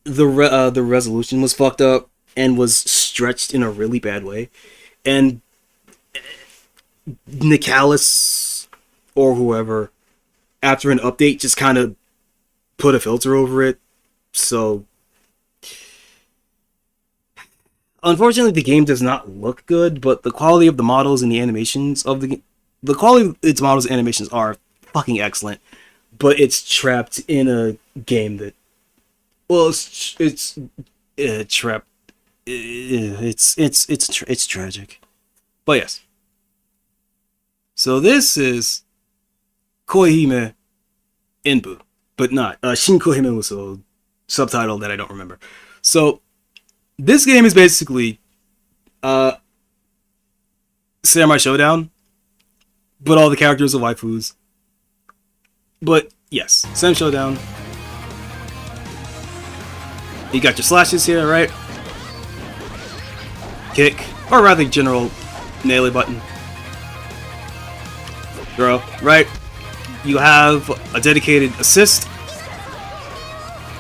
the resolution was fucked up and was stretched in a really bad way, and Nicalis or whoever, after an update, just kind of put a filter over it. So unfortunately, the game does not look good, but the quality of the models and the animations of the quality of its models and animations are fucking excellent. But it's trapped in a game that, well, it's trapped. It's tragic. But yes. So this is Koihime Enbu, but not Shin Koihime Musou, subtitle that I don't remember. So this game is basically Samurai Showdown, but all the characters are waifus. But yes, Samurai Showdown. You got your slashes here, right? Kick, or rather general melee button. Throw, right? You have a dedicated assist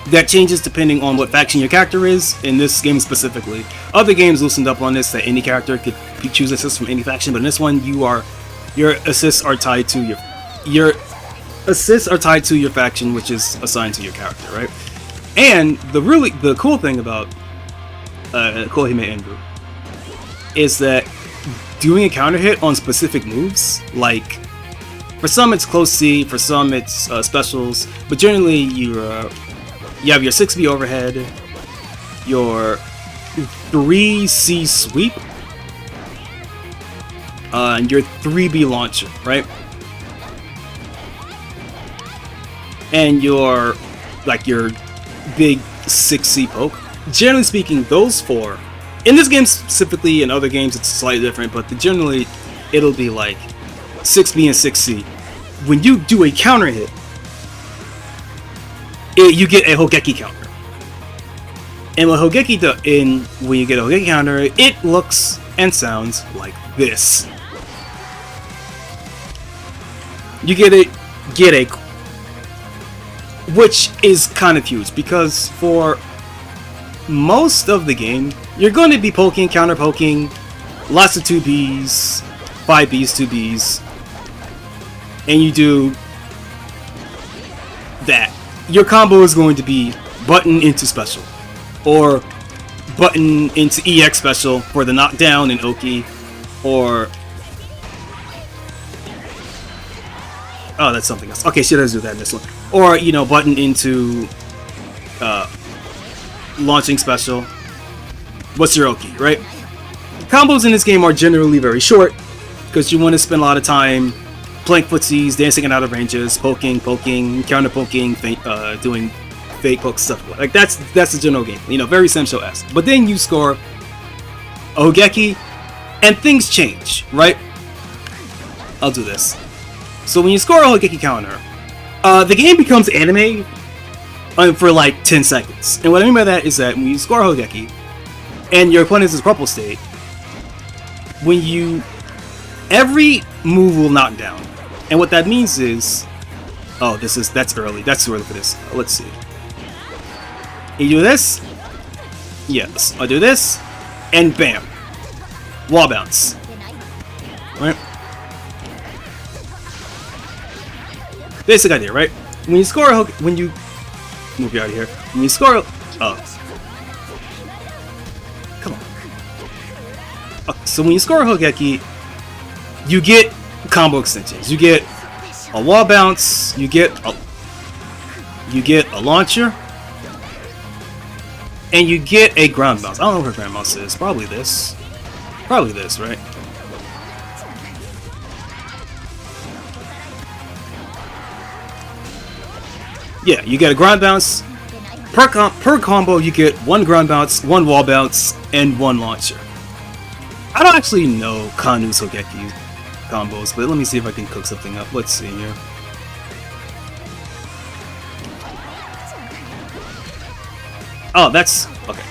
that changes depending on what faction your character is, in this game specifically. Other games loosened up on this, that any character could choose assists from any faction, but in this one, your assists are tied to your faction, which is assigned to your character, right? And the cool thing about Koihime Enbu is that doing a counter hit on specific moves, like for some it's close C, for some it's specials, but generally you have your 6B overhead, your 3C sweep, and your 3B launcher, right? and your big 6C poke. Generally speaking, those four, in this game specifically, in other games it's slightly different, but generally it'll be like 6B and 6C. When you do a counter hit, you get a Hogeki counter. And when you get a Hogeki counter, it looks and sounds like this. You get a which is kind of huge, because for most of the game, you're going to be poking, counter poking, lots of 2Bs, 5Bs, 2Bs, and you do that. Your combo is going to be button into special, or button into EX special for the knockdown in Oki, or oh, that's something else. Okay, she does do that in this one. Or, you know, button into launching special. What's your Oki, right? Combos in this game are generally very short, because you want to spend a lot of time playing footsies, dancing in out of ranges, poking, counter poking, doing fake poke stuff. Like that's the general game. You know, very Semsho-esque. But then you score a Hogeki, and things change, right? I'll do this. So when you score a Hogeki counter, the game becomes anime for like 10 seconds. And what I mean by that is that when you score a Hogeki, and your opponent is in purple state, every move will knock down. And what that means is, oh, that's early. That's too early for this. Let's see. You do this, yes. I'll do this, and bam, wall bounce. Right. Basic idea, right? When you score a when you move you out of here. When you score come on. So when you score a Hogeki, you get combo extensions. You get a wall bounce. You get a launcher, and you get a ground bounce. I don't know what ground bounce is. Probably this. Probably this, right? Yeah, you get a ground bounce. Per combo, you get one ground bounce, one wall bounce, and one launcher. I don't actually know Kanu's Hogeki combos, but let me see if I can cook something up. Let's see here. Oh, that's okay.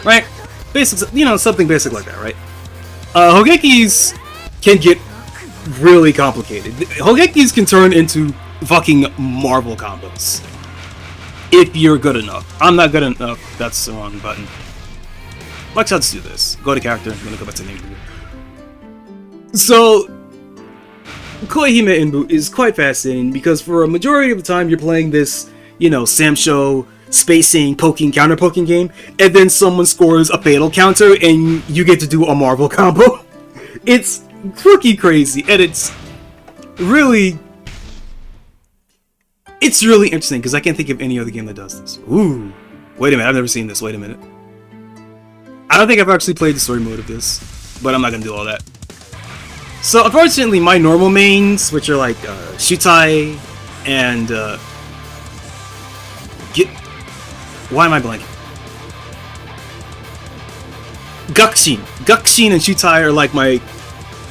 Right? Basic, you know, something basic like that, right? Hogekis can get really complicated. Hogekis can turn into fucking Marvel combos if you're good enough. I'm not good enough. That's the wrong button. Let's just do this. Go to character. I'm gonna go back to name. So, Koihime Enbu is quite fascinating because for a majority of the time you're playing this, you know, Samsho spacing, poking, counter poking game, and then someone scores a fatal counter and you get to do a Marvel combo. It's freaking crazy, and it's really interesting because I can't think of any other game that does this. Ooh, wait a minute, I've never seen this. Wait a minute. I don't think I've actually played the story mode of this, but I'm not gonna do all that. So unfortunately, my normal mains, which are like Shutai and why am I blanking? Gakushin and Shutai are like my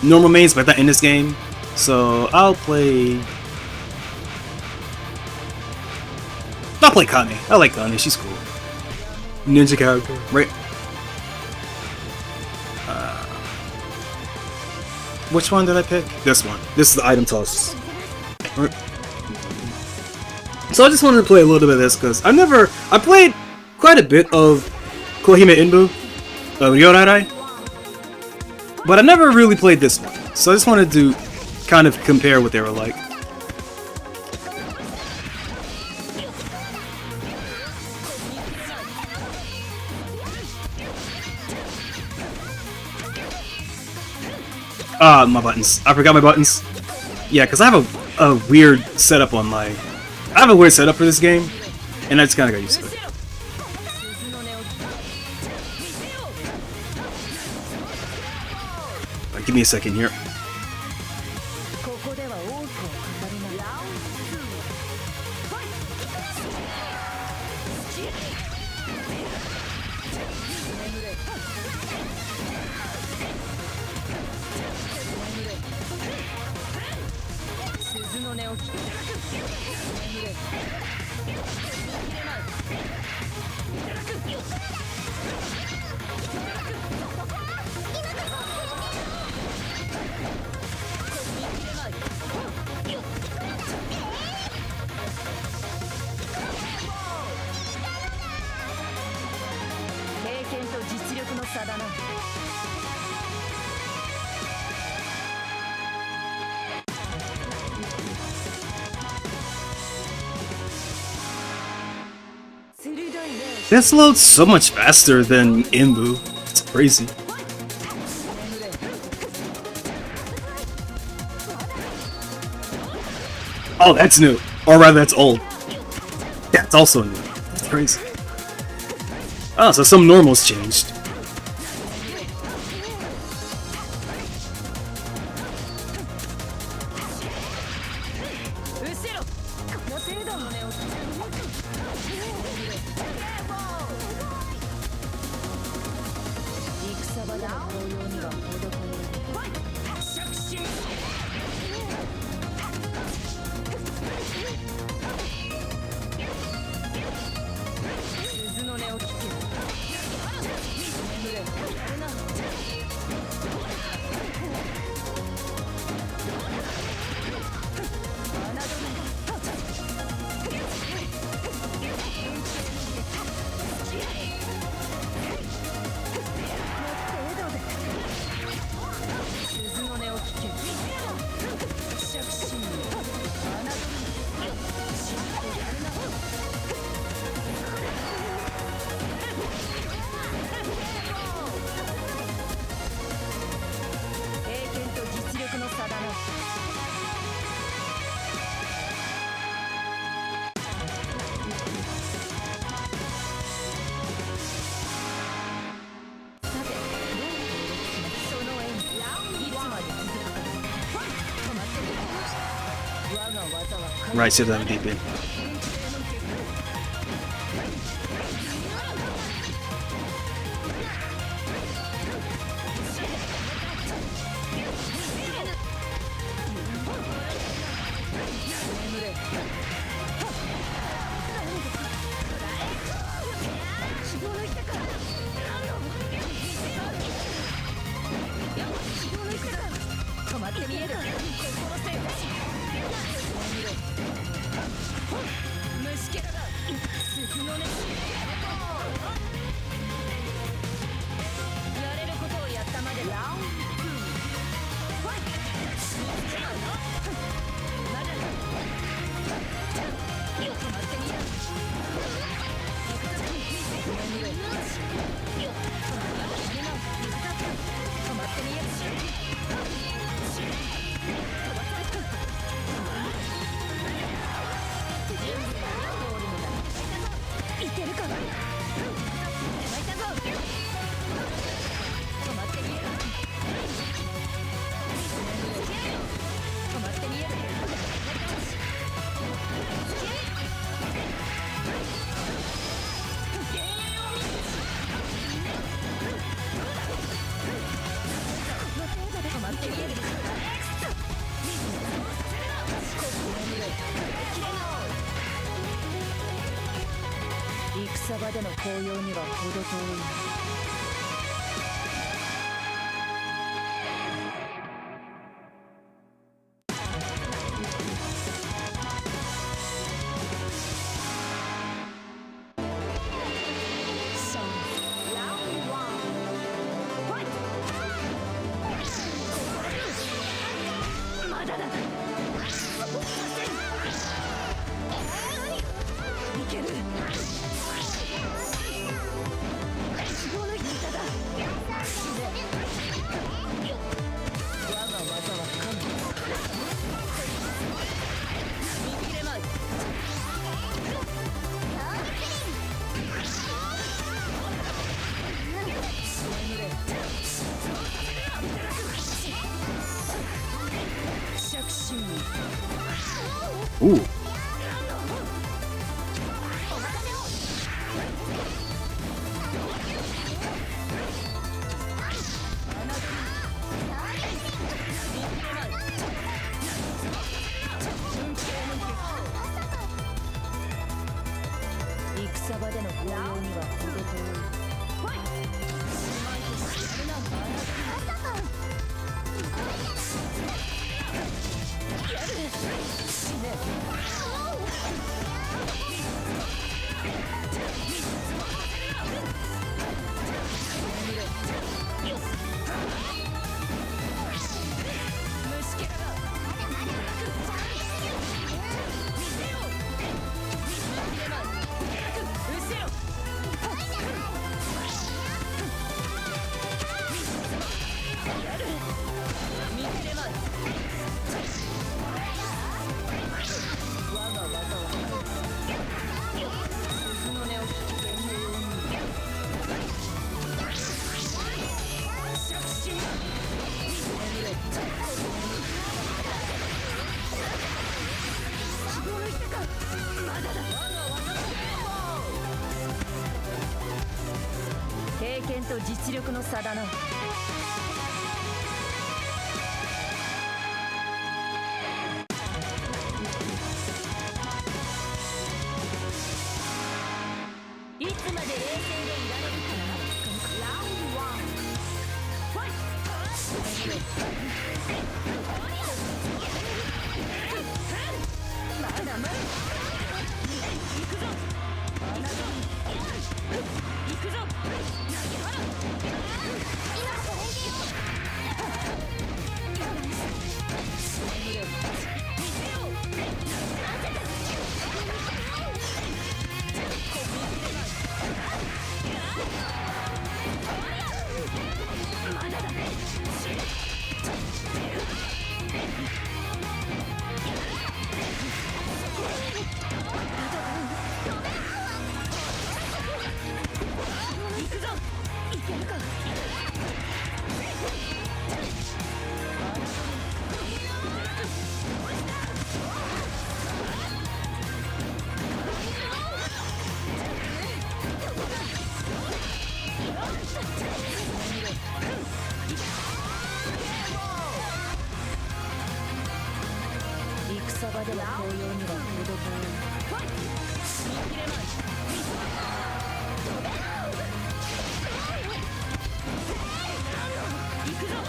normal mains, but not in this game. So I'll play Kane. I like Kane. She's cool. Ninja character, right? Which one did I pick? This one. This is the item toss. Right. So I just wanted to play a little bit of this because I played quite a bit of Koihime Enbu Ryourairai, but I never really played this one. So I just wanted to kind of compare what they were like. My buttons. I forgot my buttons. Yeah, because I have a weird setup on my... I have a weird setup for this game, and I just kind of got used to it. Give me a second here. This loads so much faster than Enbu. It's crazy. Oh, that's new. Or rather, that's old. Yeah, it's also new. It's crazy. Oh, so some normals changed. Right, sit down deep in. Ooh. 経験と実力の差だな。いつまで冷静でいられるかな。ラウンド1ファイト。まだまだ行くぞ行くぞ。戦場では紅葉には程遠い。行くぞ。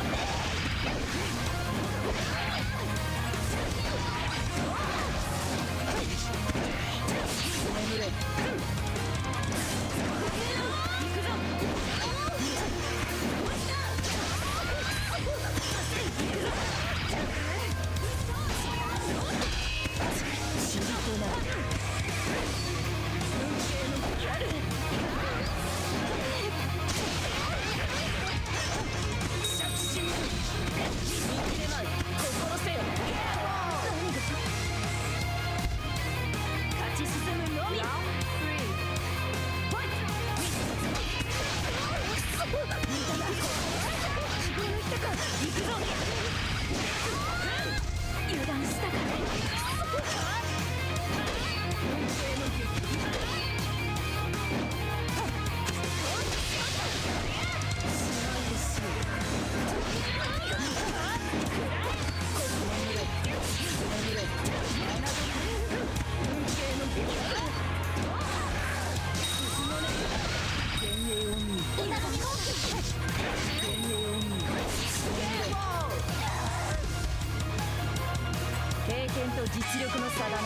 経験と実力の差だな。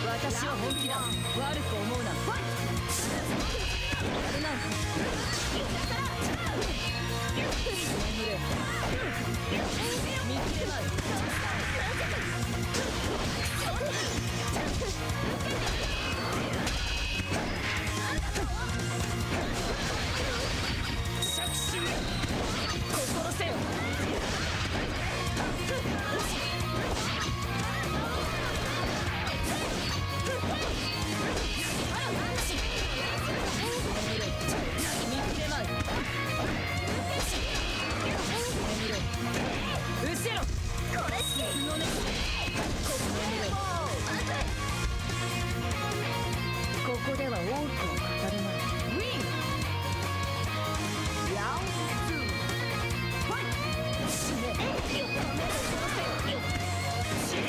私は本気だ。悪く思うな。やるな。見切れない。心せよ。ここでは多くを語れない。ウィン。ラウンド2ファイト。死ね。死ね。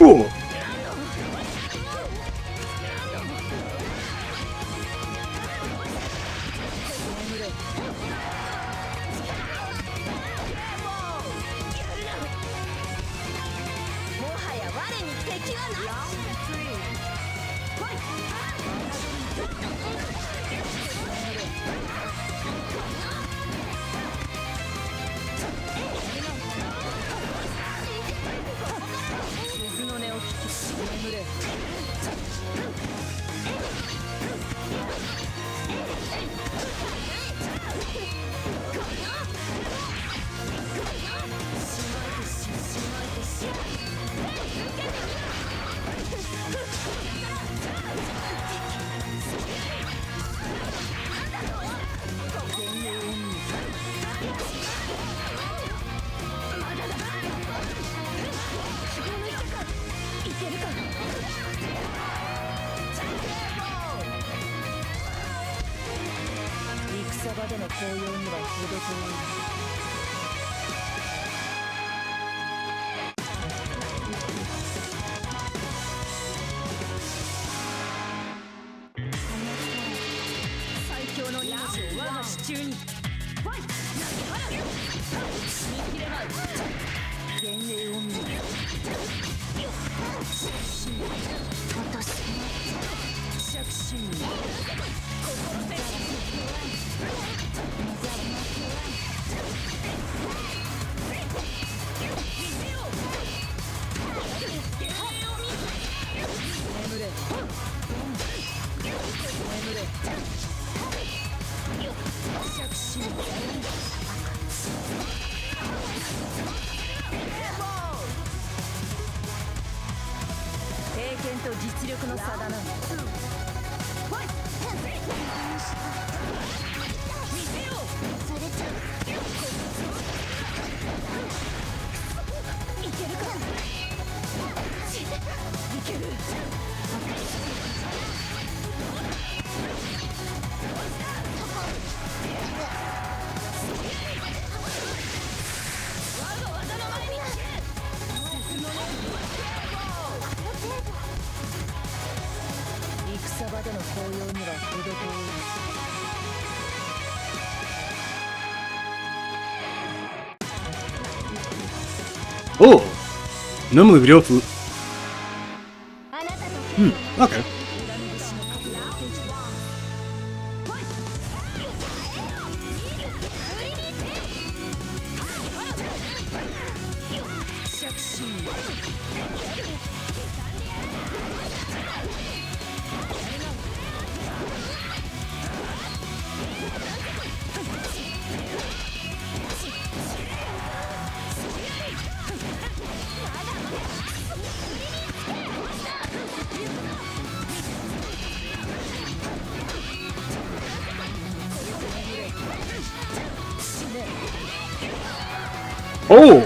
おう。での紅葉には程遠い。最強の命を我が手中に。ファイト。見切れない。幻影を見る。落とす。着信。心せし。眠れ。眠れ。着信。経験と実力の差だな。見せよう。それちゃう。いけるか。いける。我が技の前に進むの。戦場での紅葉には程遠い。Oh, normally video food. Okay. Oh!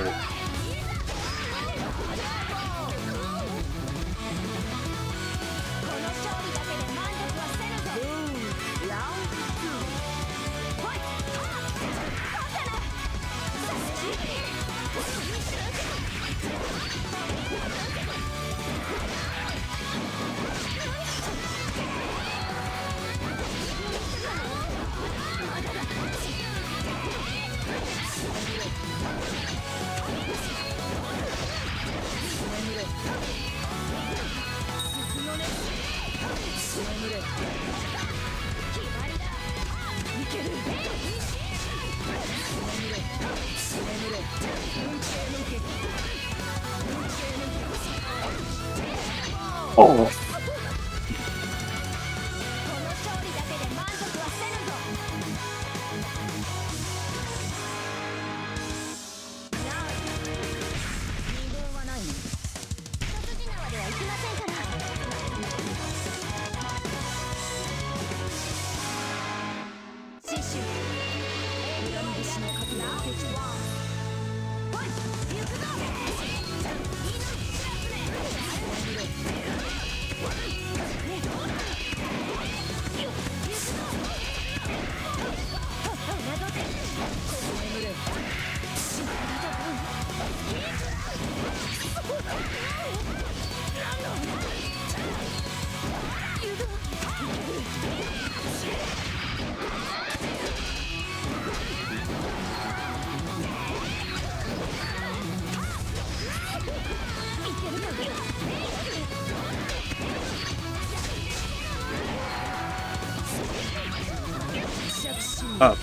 Oh. Up.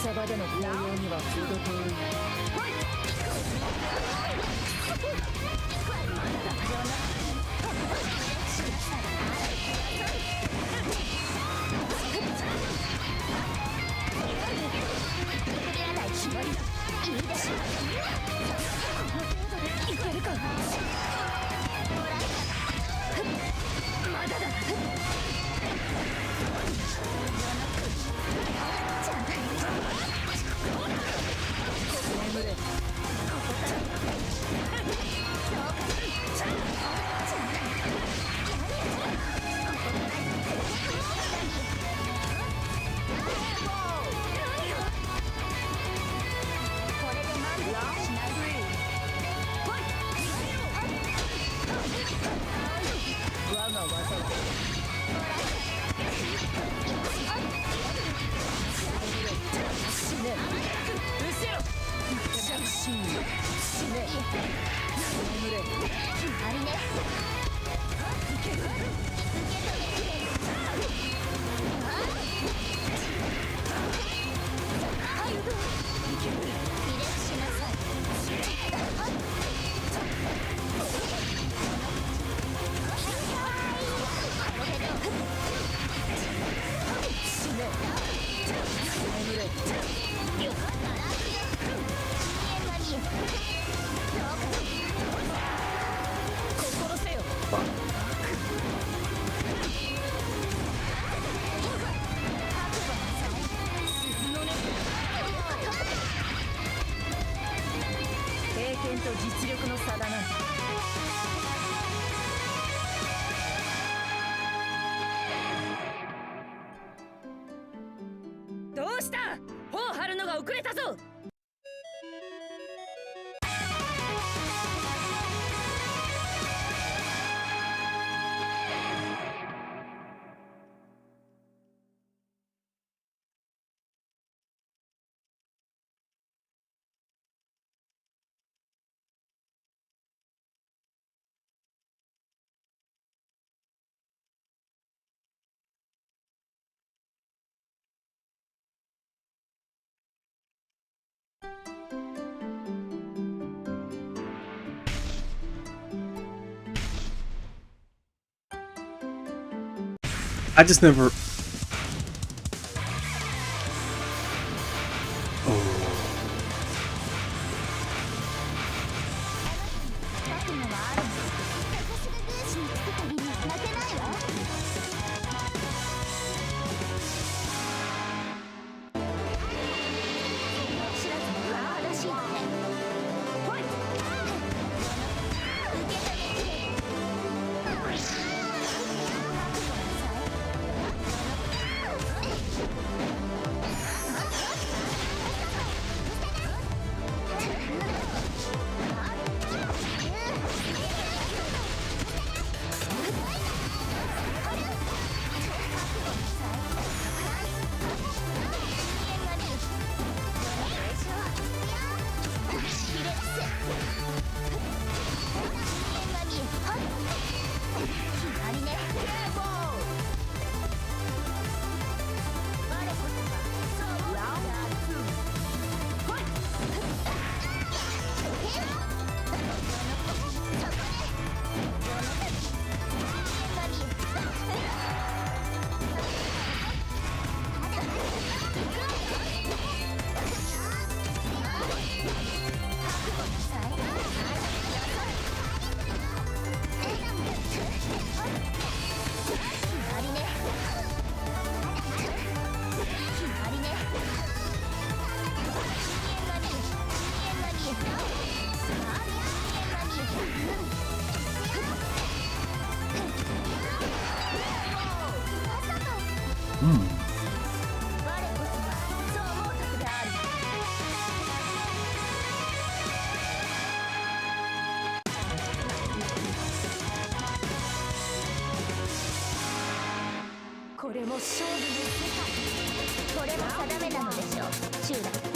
戦場での紅葉には程遠い。いけるか。まだだ。実力の差だな。どうした？頬張るのが遅れたぞ。I just never. これも勝負の世界。これも定めなのでしょう、集団。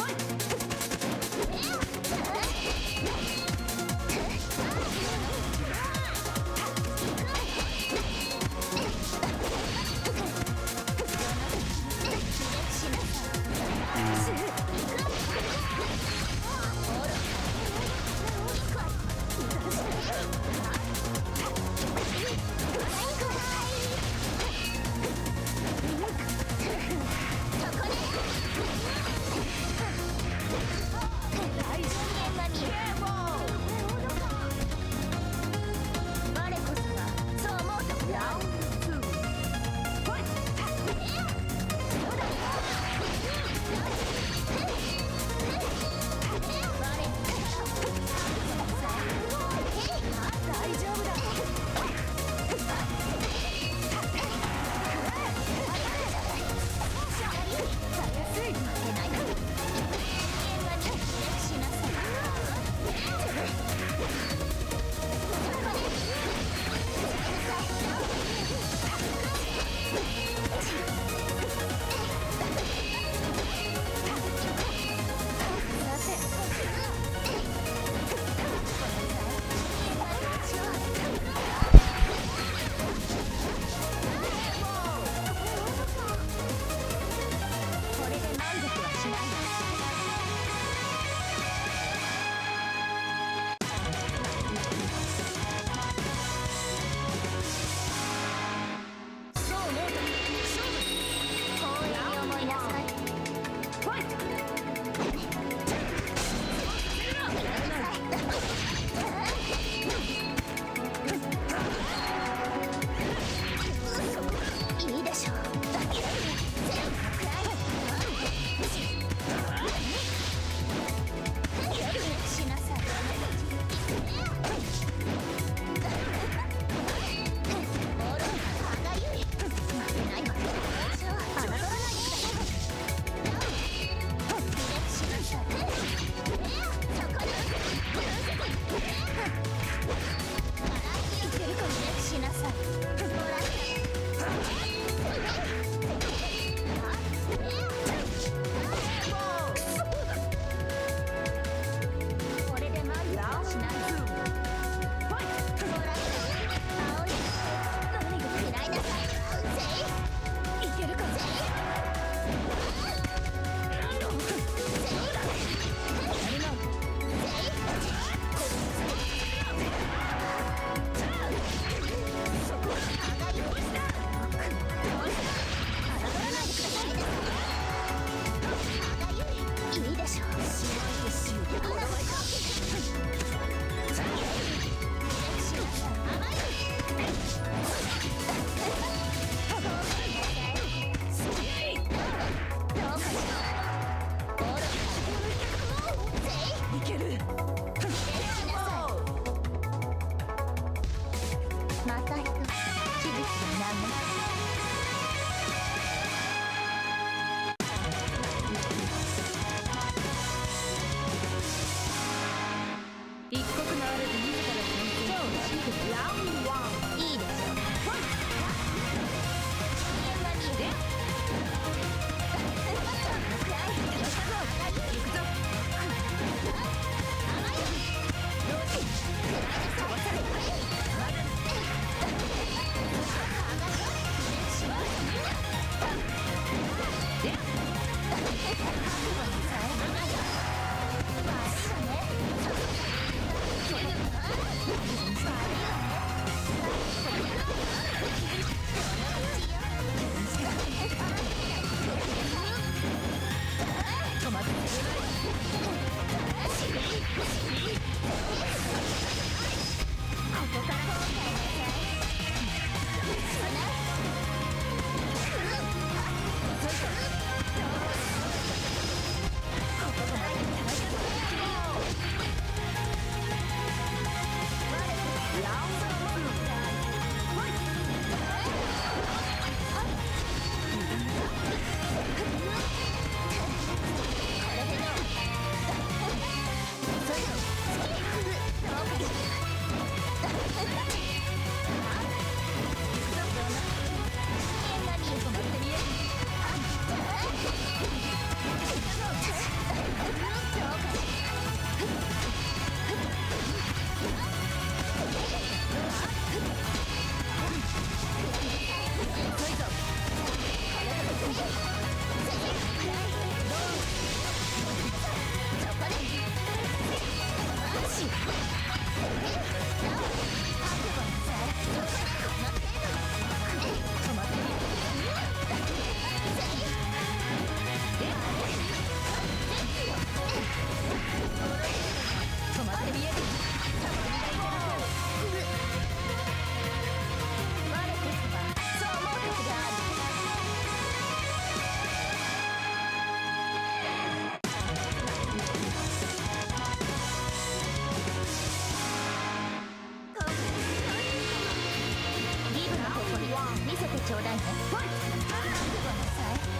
見せてちょうだいね。覚悟なさい。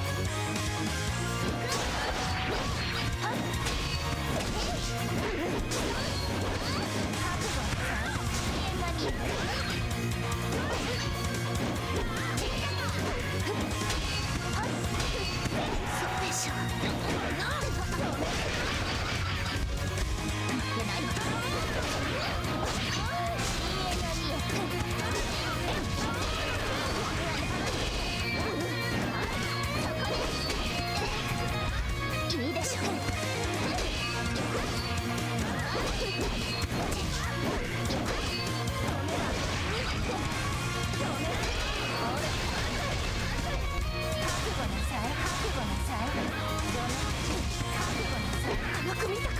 いいでしょ。甘く見たか。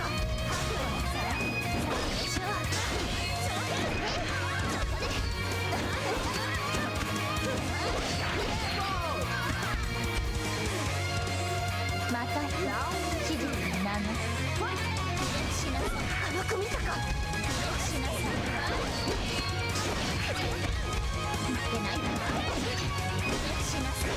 また指示になる。しなさい。甘く見たか。しなさい。出ない。しなさい。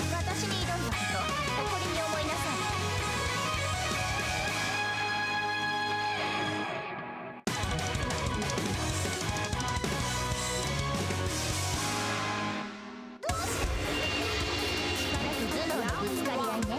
私に挑んだこと誇りに思いなさい。力と頭脳のぶつかり合いね。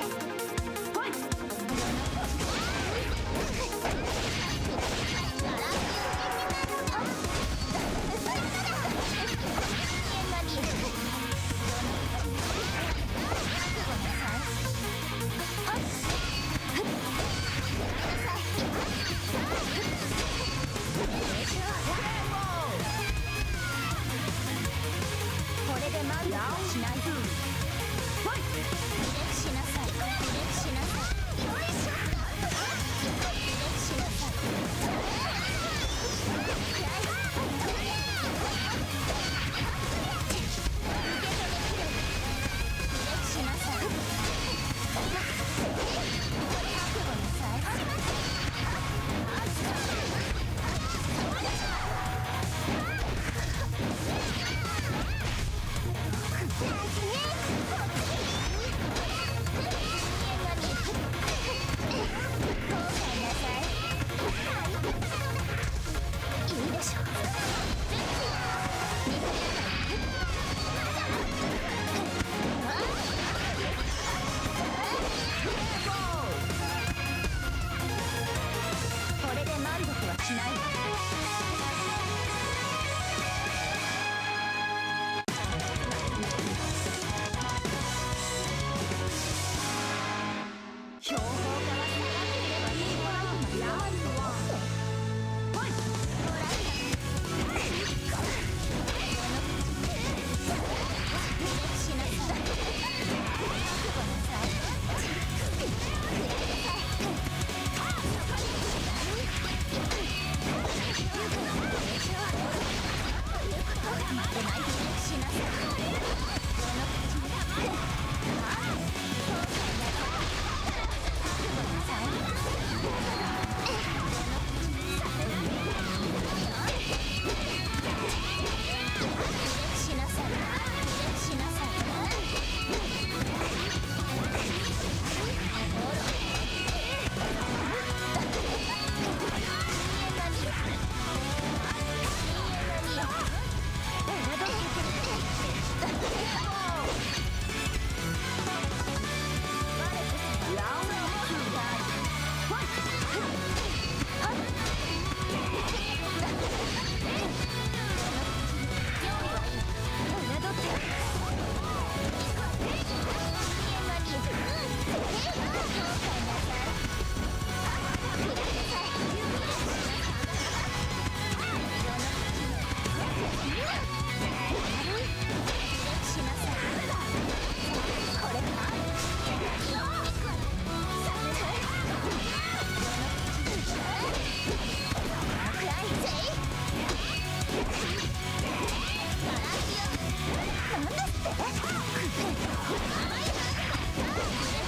これで満足はしない。しなさい。しなさい。しなさい。しなさい。いいでしょ。これで満足はしない。標高から下がっていればいいわ。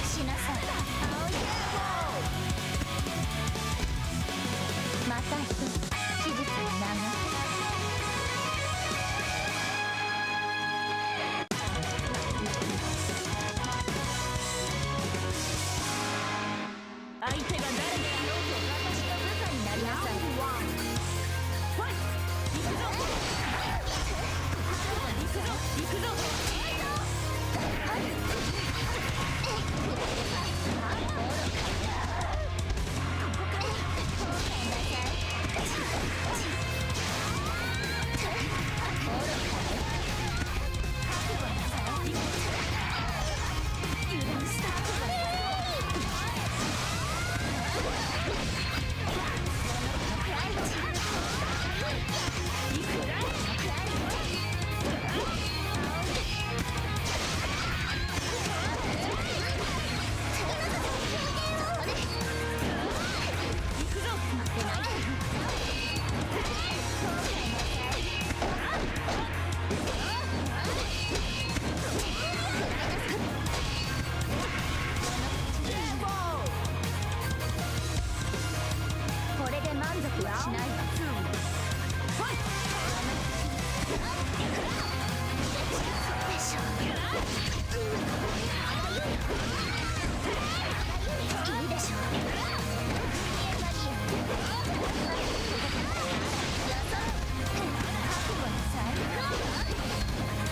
しなさい。また一つ史実に流す。相手が誰であろうと私の部下になりなさい。ファイト。行くぞ行くぞ行くぞ。これで満足はしないわ。いいでしょ。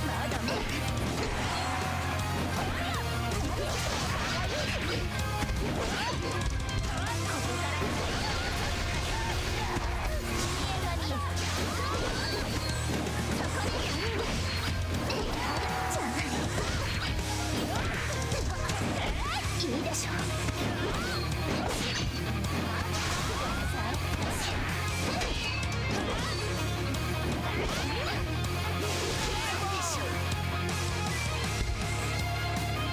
まだまいいでしょ。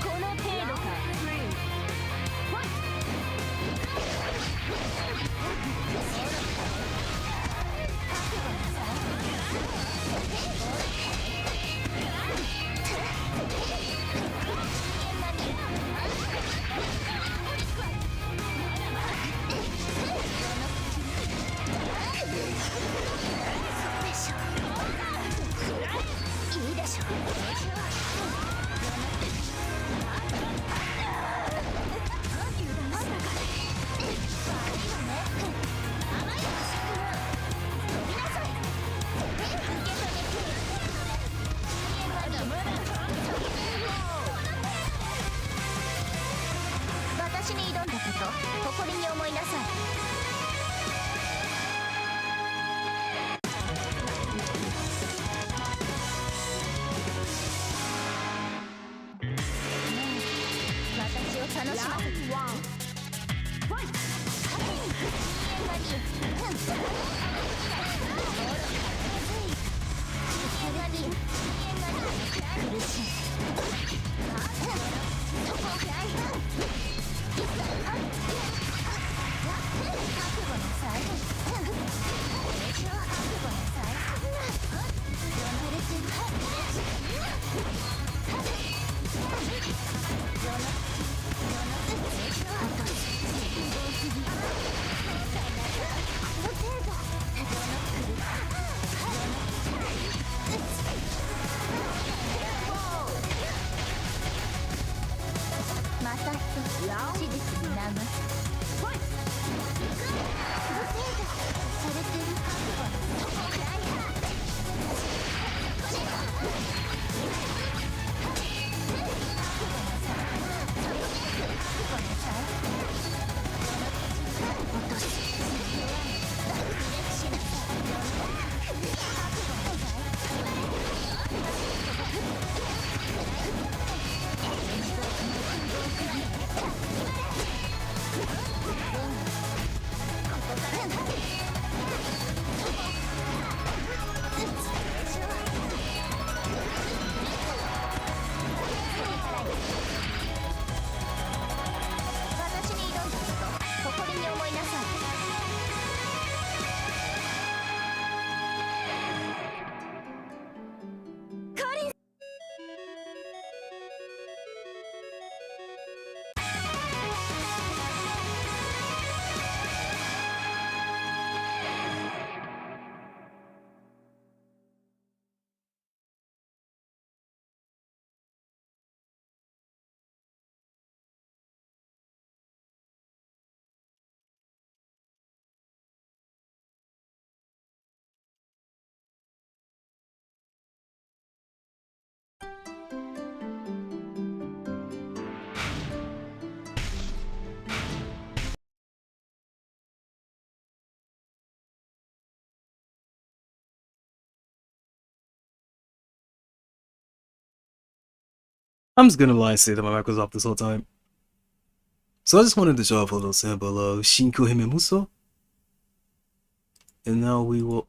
この程度か。いいでしょ。私に挑んだこと誇りに思いなさい。私を楽しませて。ファイト。苦しい。また一つ史実に流す。ファイト。されてる。ここから I'm just gonna lie and say that my mic was off this whole time. So I just wanted to show off a little sample of Koihime Musou. And now we will...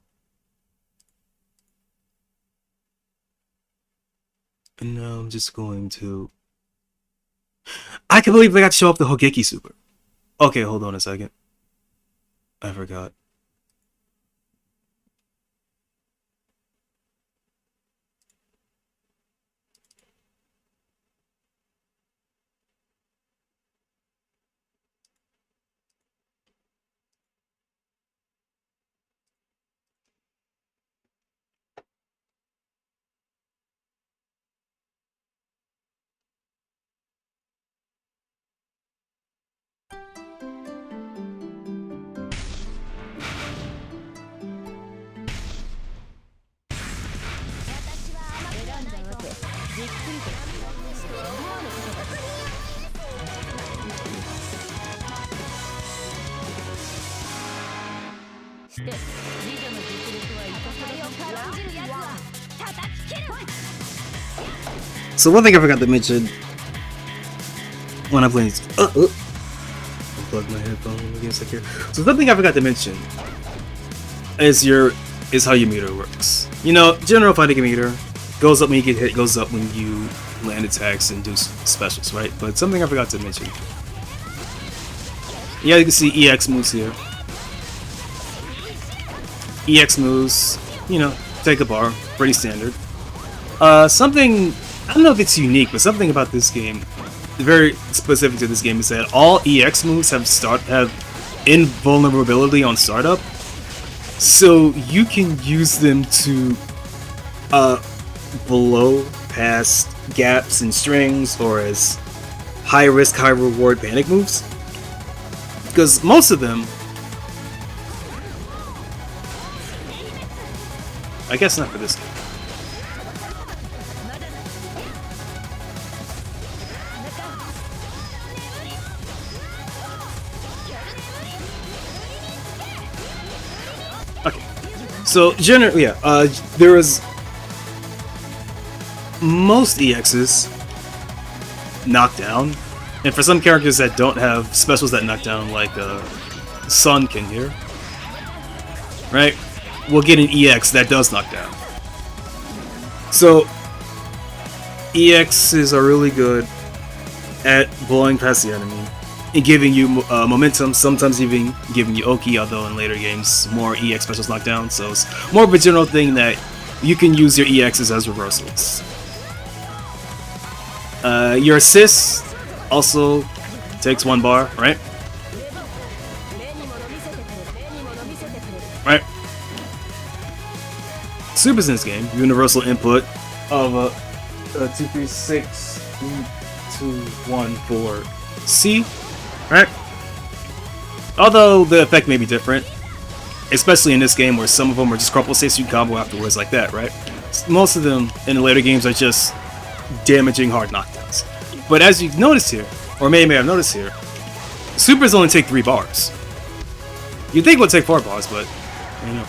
And now I'm just going to... I can't believe I got to show off the Hogeki Super. Okay, hold on a second. I forgot. So one thing I forgot to mention when I'm playing... Unplug my headphone. Give me a sec here. So something I forgot to mention is how your meter works. You know, general fighting meter goes up when you get hit, goes up when you land attacks and do specials, right? But something I forgot to mention. Yeah, you can see EX moves here. EX moves, you know, take a bar, pretty standard. Something, I don't know if it's unique, but something about this game, very specific to this game, is that all EX moves have invulnerability on startup, so you can use them to blow past gaps and strings, or as high risk, high reward panic moves. Because most of them, I guess not for this game. Okay, so generally, yeah, there is most EXs knock down, and for some characters that don't have specials that knock down, like Sun King here, right? We'll get an EX that does knock down. So EXs are really good at blowing past the enemy and giving you momentum, sometimes even giving you Oki, although in later games more EX specials knock down, so it's more of a general thing that you can use your EXs as reversals. Your assist also takes 1 bar, right? Right? Supers in this game, universal input of 236-214C, right? Although the effect may be different, especially in this game where some of them are just crumple states you combo afterwards like that, right? Most of them in the later games are just damaging hard knockdowns. But as you've noticed here, or may have noticed here, supers only take 3 bars. You'd think it would take 4 bars, but you know.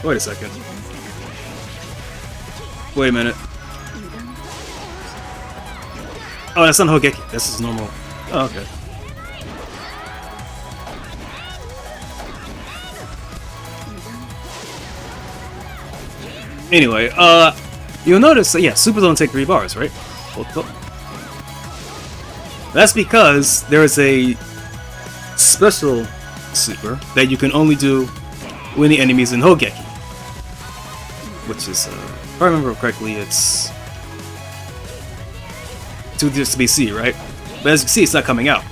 Wait a second. Wait a minute. Oh, that's not Hogeki. This is normal. Oh, okay. Anyway, you'll notice that, yeah, supers don't take 3 bars, right? That's because there is a special super that you can only do when the enemy's in Hogeki. Which is, if I remember correctly, it's too just to be C, right? But as you can see, it's not coming out.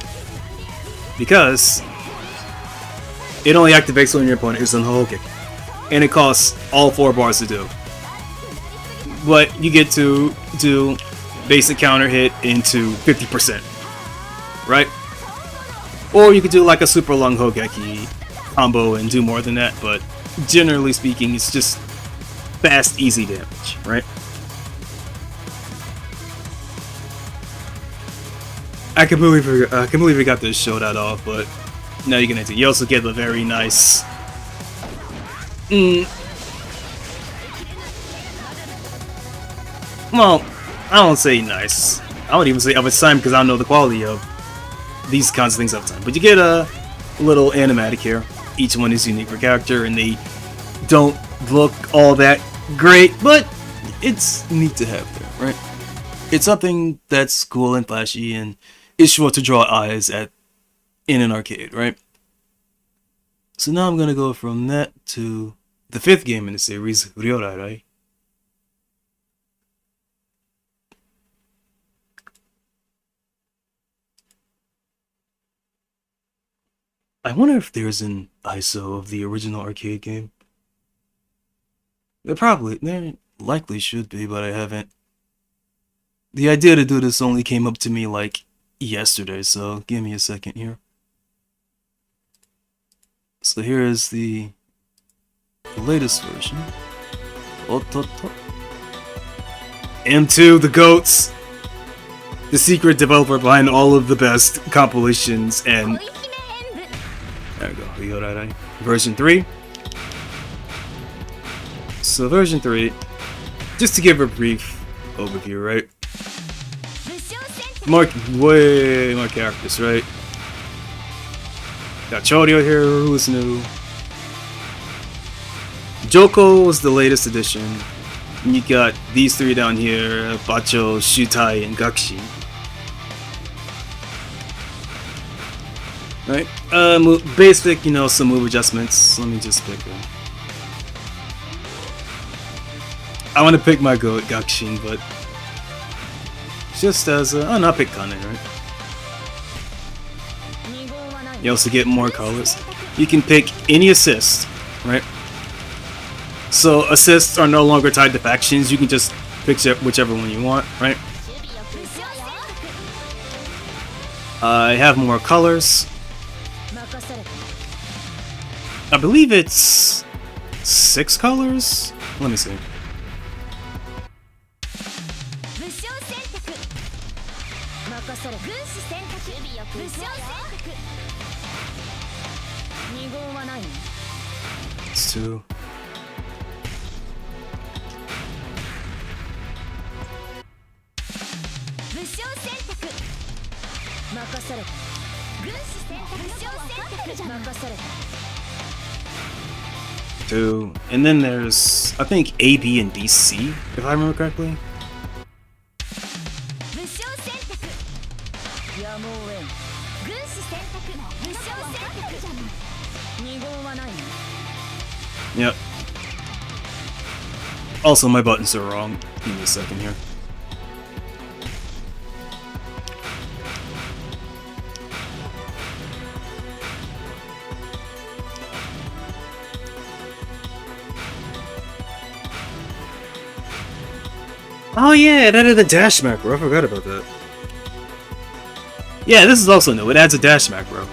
Because it only activates when your opponent is in Hogeki. And it costs all 4 bars to do. But you get to do basic counter hit into 50%. Right? Or you could do like a super long Hogeki combo and do more than that, but generally speaking, it's just fast, easy damage, right? I completely forgot to show that off, but now you're gonna do. You also get the very nice. Well, I don't say nice. I would even say of its time because I don't know the quality of these kinds of things of time. But you get a little animatic here. Each one is unique per character, and they don't look all that great, but it's neat to have there, right? It's something that's cool and flashy, and is sure to draw eyes at in an arcade, right? So now I'm gonna go from that to the 5th game in the series, Ryourairai. I wonder if there's an ISO of the original arcade game. There likely should be, but I haven't. The idea to do this only came up to me like yesterday, so give me a second here. So here is the latest version. M2, the GOATs! The secret developer behind all of the best compilations and... There we go, Ryourairai. Version 3. So version 3, just to give a brief overview, right? Way more characters, right? Got Choryo here, who's new. Joko was the latest addition. And you got these 3 down here, Bacho, Shutai, and Gakshi. Right? Basic, some move adjustments. Let me just pick them. I want to pick my goat, Gakshin, but just as a... Oh, no, I'll pick Kane, right? You also get more colors. You can pick any assist, right? So assists are no longer tied to factions. You can just pick whichever one you want, right? I have more colors. I believe it's 6 colors? Let me see. It's 2. And then there's, I think, A, B, and B, C, if I remember correctly. Yep. Also, my buttons are wrong. Give me a second here. Oh yeah, it added a dash macro. I forgot about that. Yeah, this is also new. It adds a dash macro.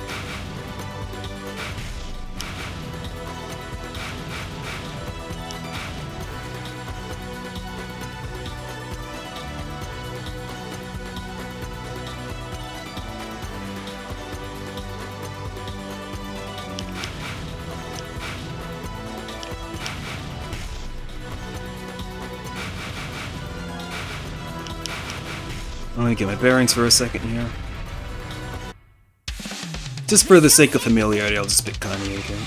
Let me get my bearings for a second here. Just for the sake of familiarity, I'll just pick Kanye again.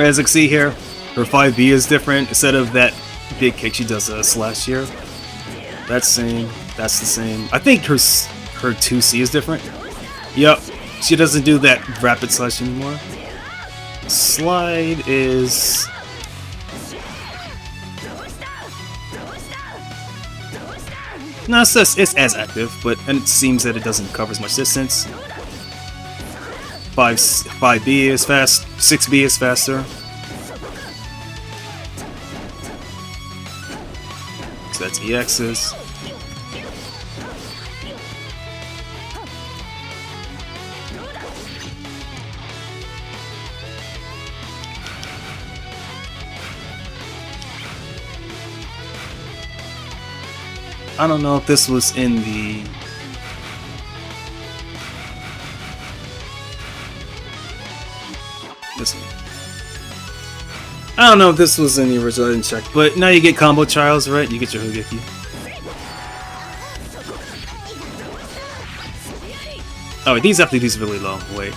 As you can see here, her 5B is different. Instead of that big kick, she does a slash here. That's same. That's the same. I think her 2C is different. Yep, she doesn't do that rapid slash anymore. Slide is... No, it's as active, but and it seems that it doesn't cover as much distance. 5B is fast, 6B is faster. So that's EXs. I don't know if this was in the... This one. I don't know if this was in the original, I didn't check. But now you get combo trials, right? You get your Hogeki. Oh, wait, these have to do these really low. Wait.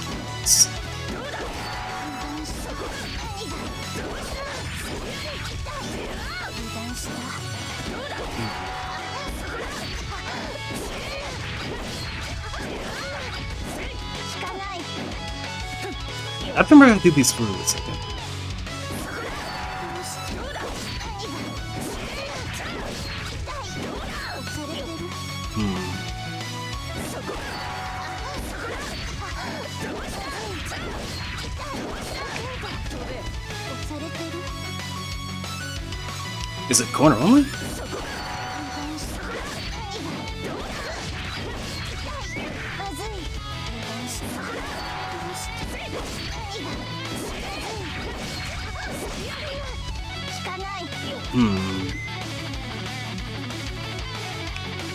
I remember how to do these for a second. Is it corner only?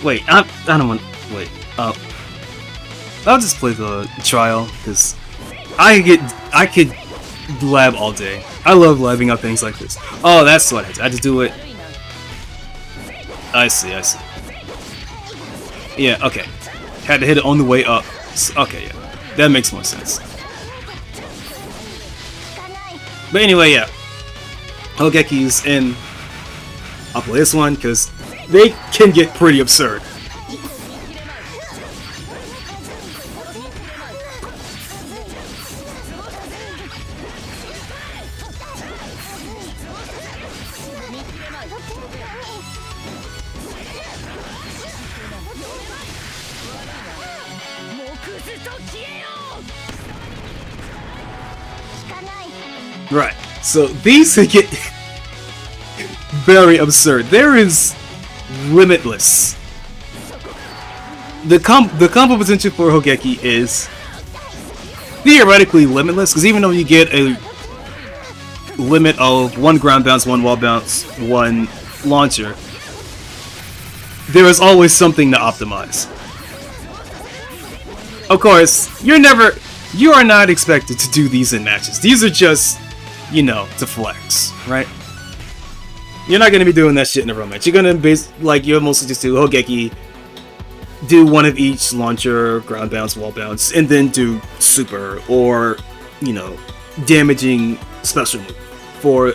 Wait, I don't want. Wait, I'll just play the trial because I could lab all day. I love labbing up things like this. Oh, that's what I had to do it. I see. Yeah, okay. Had to hit it on the way up. Okay, yeah, that makes more sense. But anyway, yeah. Hogeki's in. I'll play this one because they can get pretty absurd. Right, so these get very absurd. There is limitless. The combo potential for Hogeki is theoretically limitless, because even though you get a limit of 1 ground bounce, 1 wall bounce, 1 launcher, there is always something to optimize. Of course, you are not expected to do these in matches. These are just, you know, to flex, right? You're not going to be doing that shit in a real match. You're going to you'll mostly just do Hogeki, do one of each launcher, ground bounce, wall bounce, and then do super or, you know, damaging special move or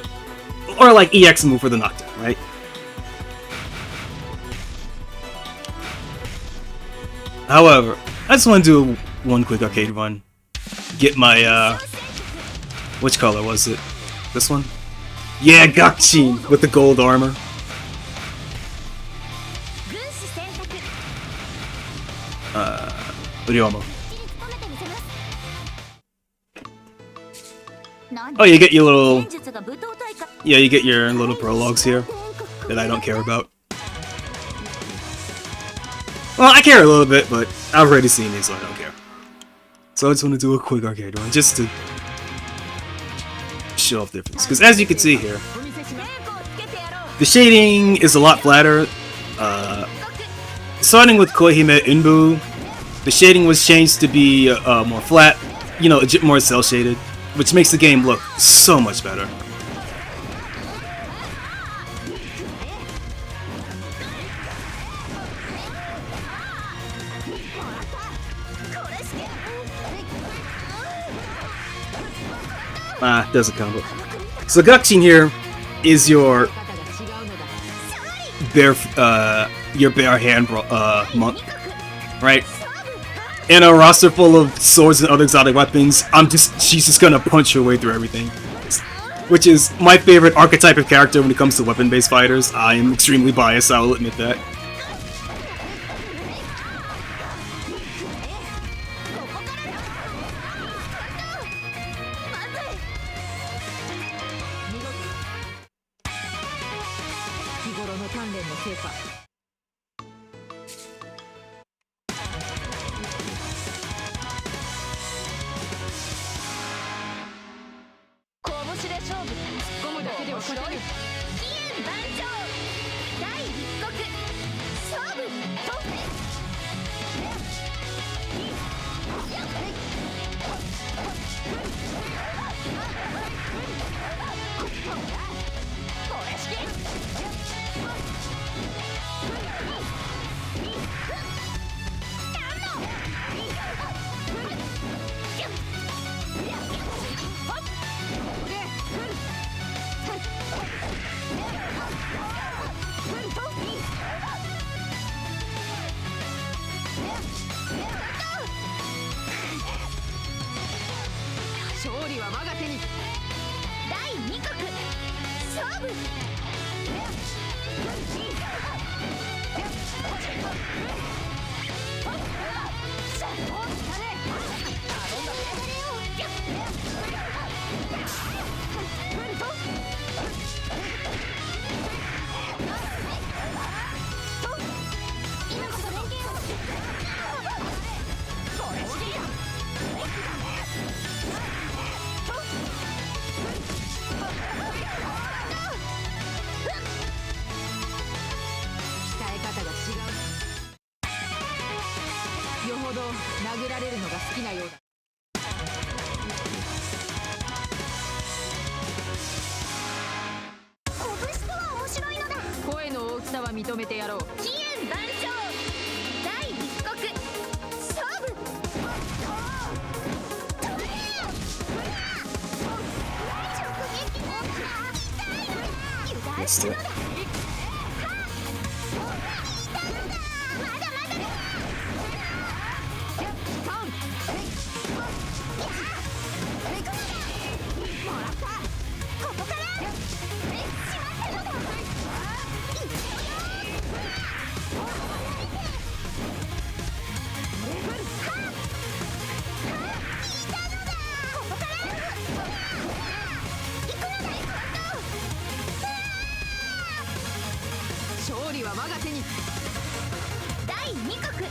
like EX move for the knockdown, right? However, I just want to do one quick arcade run. Get my, which color was it? This one? Yeah, Gakchin with the gold armor. Ryoma. Oh, you get your little... Yeah, you get your little prologues here that I don't care about. Well, I care a little bit, but I've already seen these, so I don't care. So I just want to do a quick arcade run, just to show off difference. Because as you can see here, the shading is a lot flatter. Starting with Koihime Enbu, the shading was changed to be more flat, you know, more cel shaded, which makes the game look so much better. Does a combo. So Gakchin here is your bare hand monk, right? In a roster full of swords and other exotic weapons, she's just gonna punch her way through everything. Which is my favorite archetype of character when it comes to weapon-based fighters. I am extremely biased, I will admit that. 勝てぬ。期限番長第一国勝負とこれ式勝利は我が手に。第二国勝負鍛え方が違う。よほど殴られるのが好きなようだ。拳とは面白いのだ。声の大きさは認めてやろう。期限番長第一国勝負直撃の痛いのだ。油断したのだ。まだまだだ。もらった。ここからしまったのだ。勝利は我が手に。第二国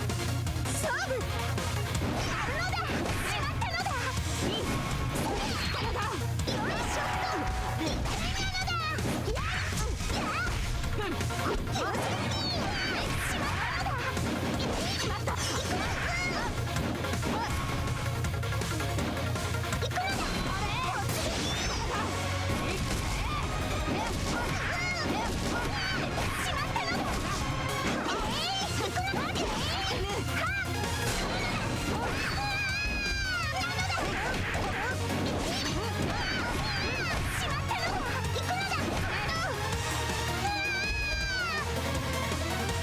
勝負やるのだ。しまったのだ。したのだ。よいしょっと。見た目なのだ。やっしまったのだ。しまった。行くのだ。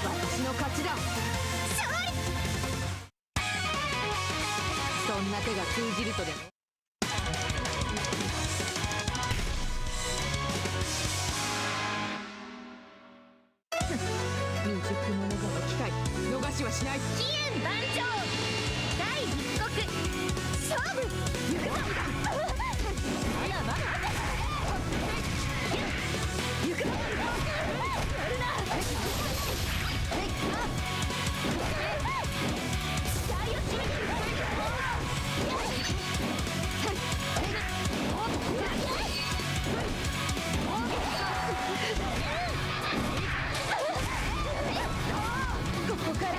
私の勝ちだ。そんな手が通じるとでも。未熟者がの機会逃しはしない。期限番長第一国勝負行くぞ。まだまだ行くぞ。やるな。期待を決めてここから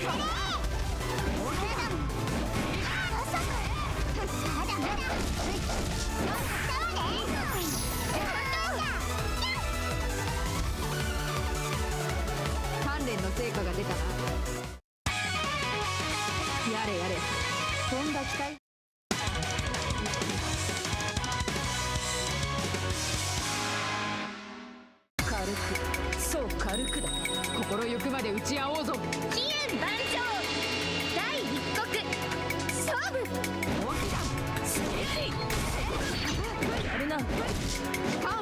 鍛錬の成果が出たな。やれやれ、とんだ期待。軽く、そう軽くだ。心ゆくまで打ち合おうぞ。期限番長第一国勝負。本気だ。やるな。パン。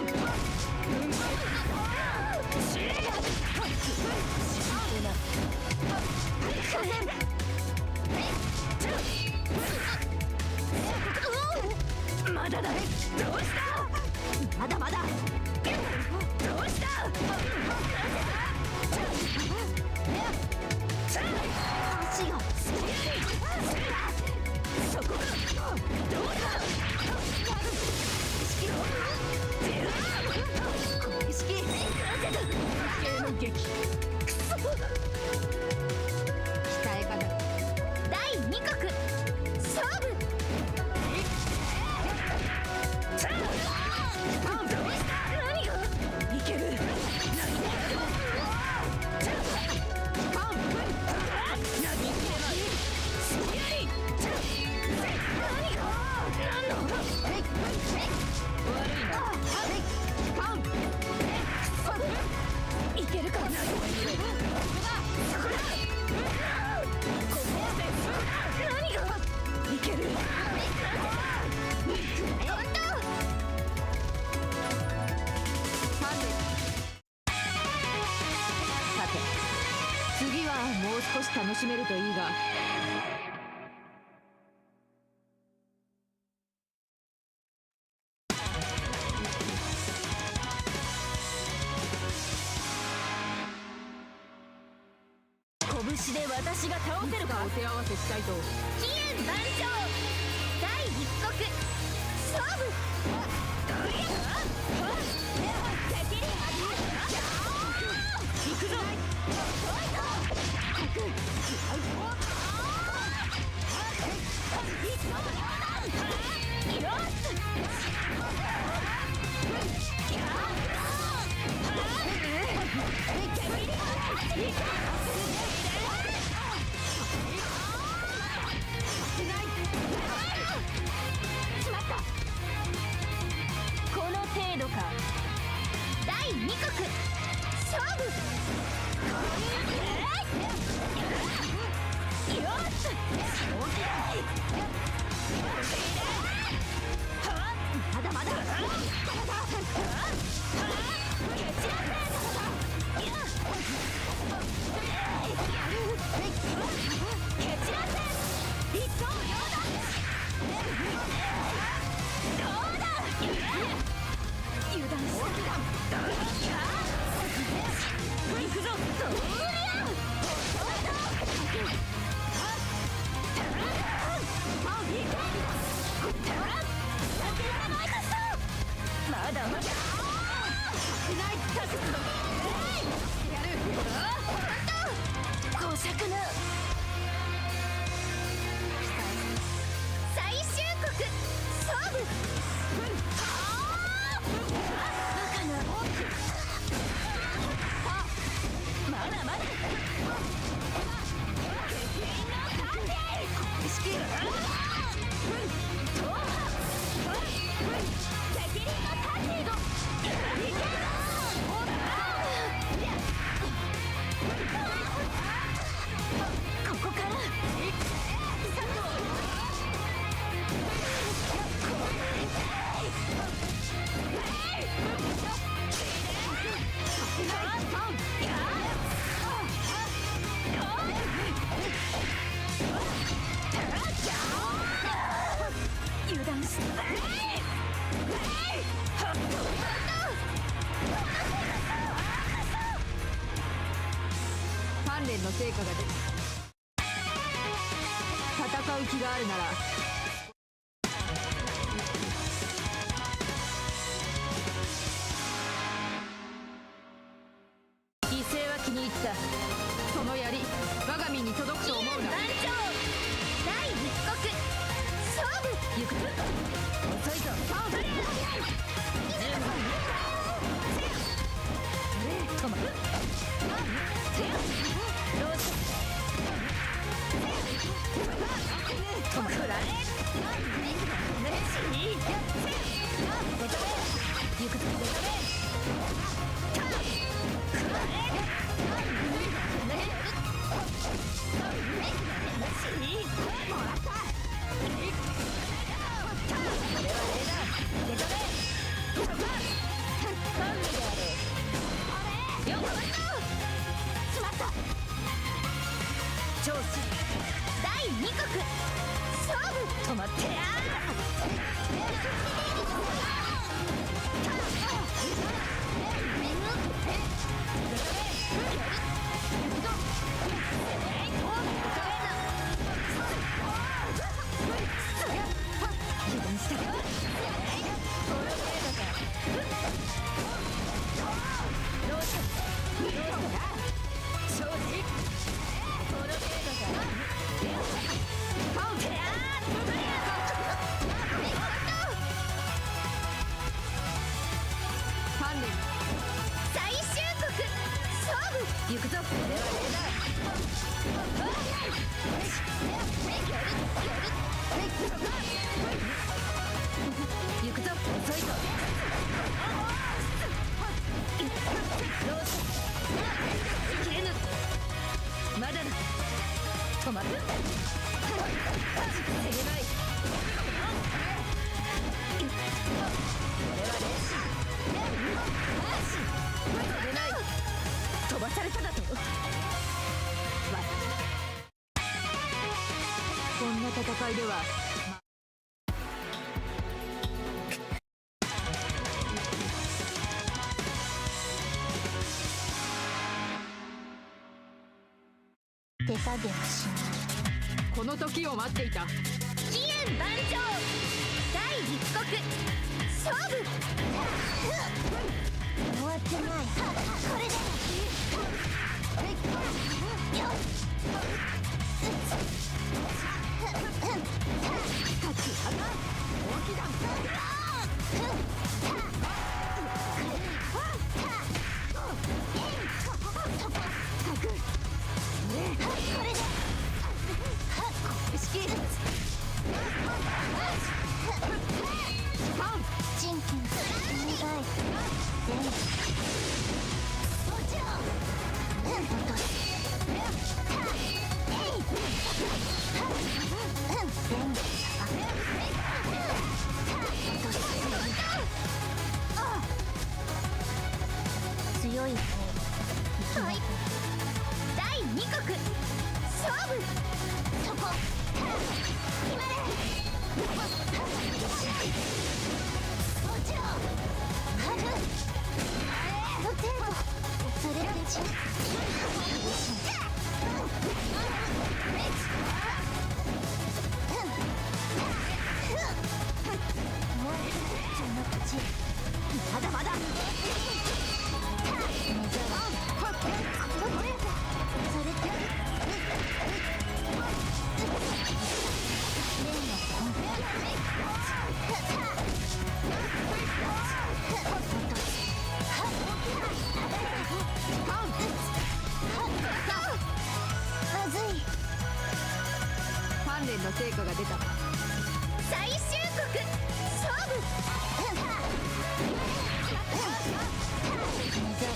まだだ。どうした。まだまだ。どうした。足が。そこ。どうだ。意識。ゲーム劇。くそ。鍛え方。第二国勝負。何がいける。パン。何のパン。いけるか。何がいける。本当。さて、次はもう少し楽しめるといいが。拳で私が倒せるか。お手合わせしたいと。期限番長第一国勝負。行くぞ。この程度か。第二国勝負。よし。まだまだ。油断した。行くぞ。まだまだ。やる。公爵の最終国勝負。バカな。まだまだ。意識。責任のタッチ。ここから油断した。鍛錬の成果が出た。戦う気があるなら。威勢は気に入った。その槍我が身に届くと思うな。番長第一国勝負行くぞ。遅いぞ。止まる。どうし止まる。行くぞ。調子第二国勝負止まってや最終国勝負行くぞ。行くぞ。遅いぞ。どうし切れぬ。まだだ。止まる。逃げない。出ない。飛ばされただと。こんな戦いでは手加減しないこの時を待っていた。期限番長第一国勝負終わってないこれでよっ強い方はい第二国勝負そこ決まれもちろんはるあの程度それでちその口まだまだ鍛錬の成果が出た。最終国勝負水は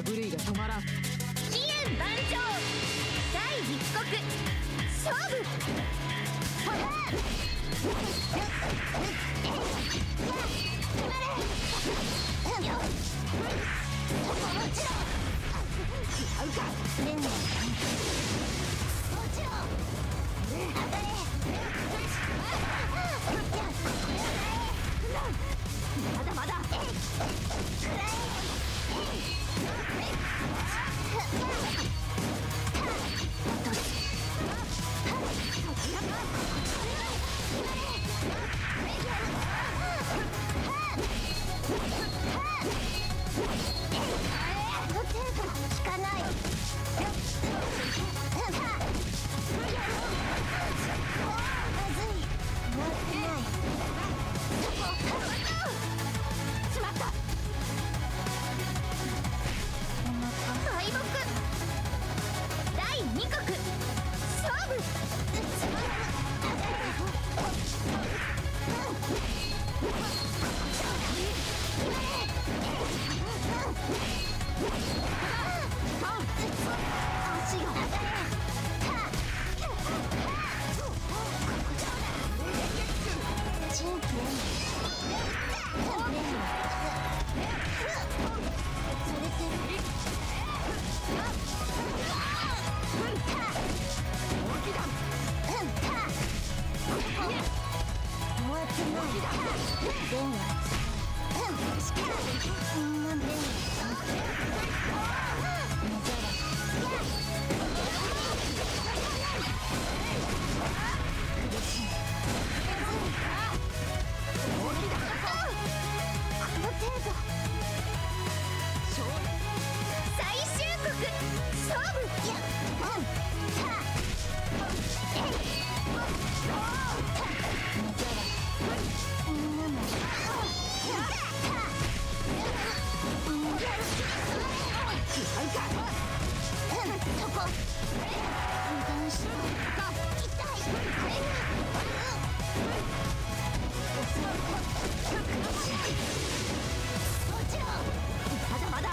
狂いが止まらん。期限万丈第一刻勝負。まだまだ効かない。敗北第2局勝負。足がチンプレンそれって最終国勝負。まだまだ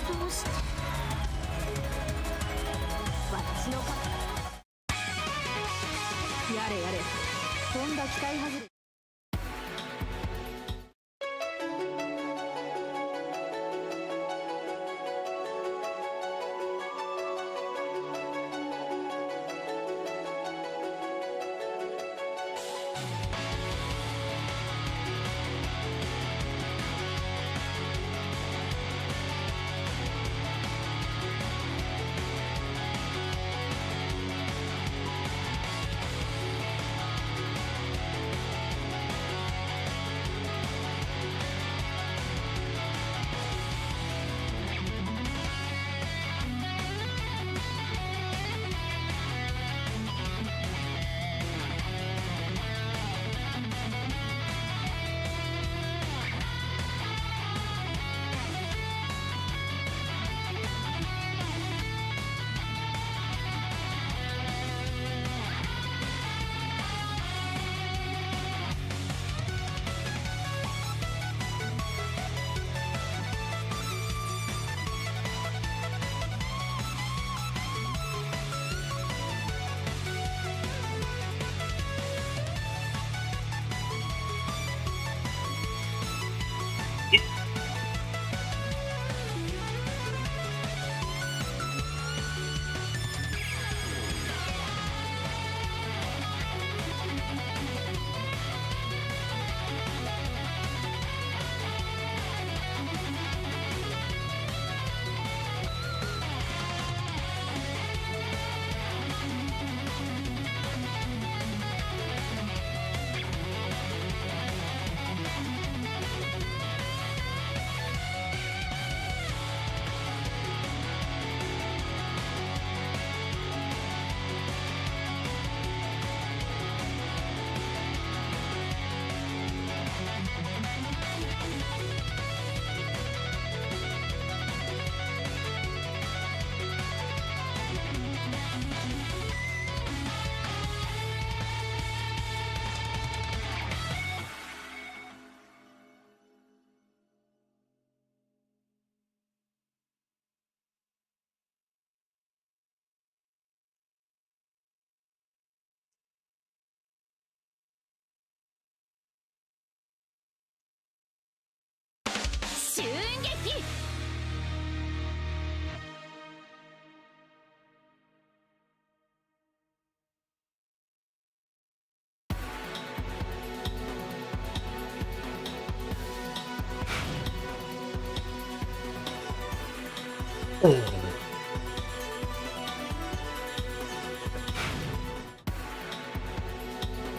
どうして私のやれやれ、とんだ期待外れ。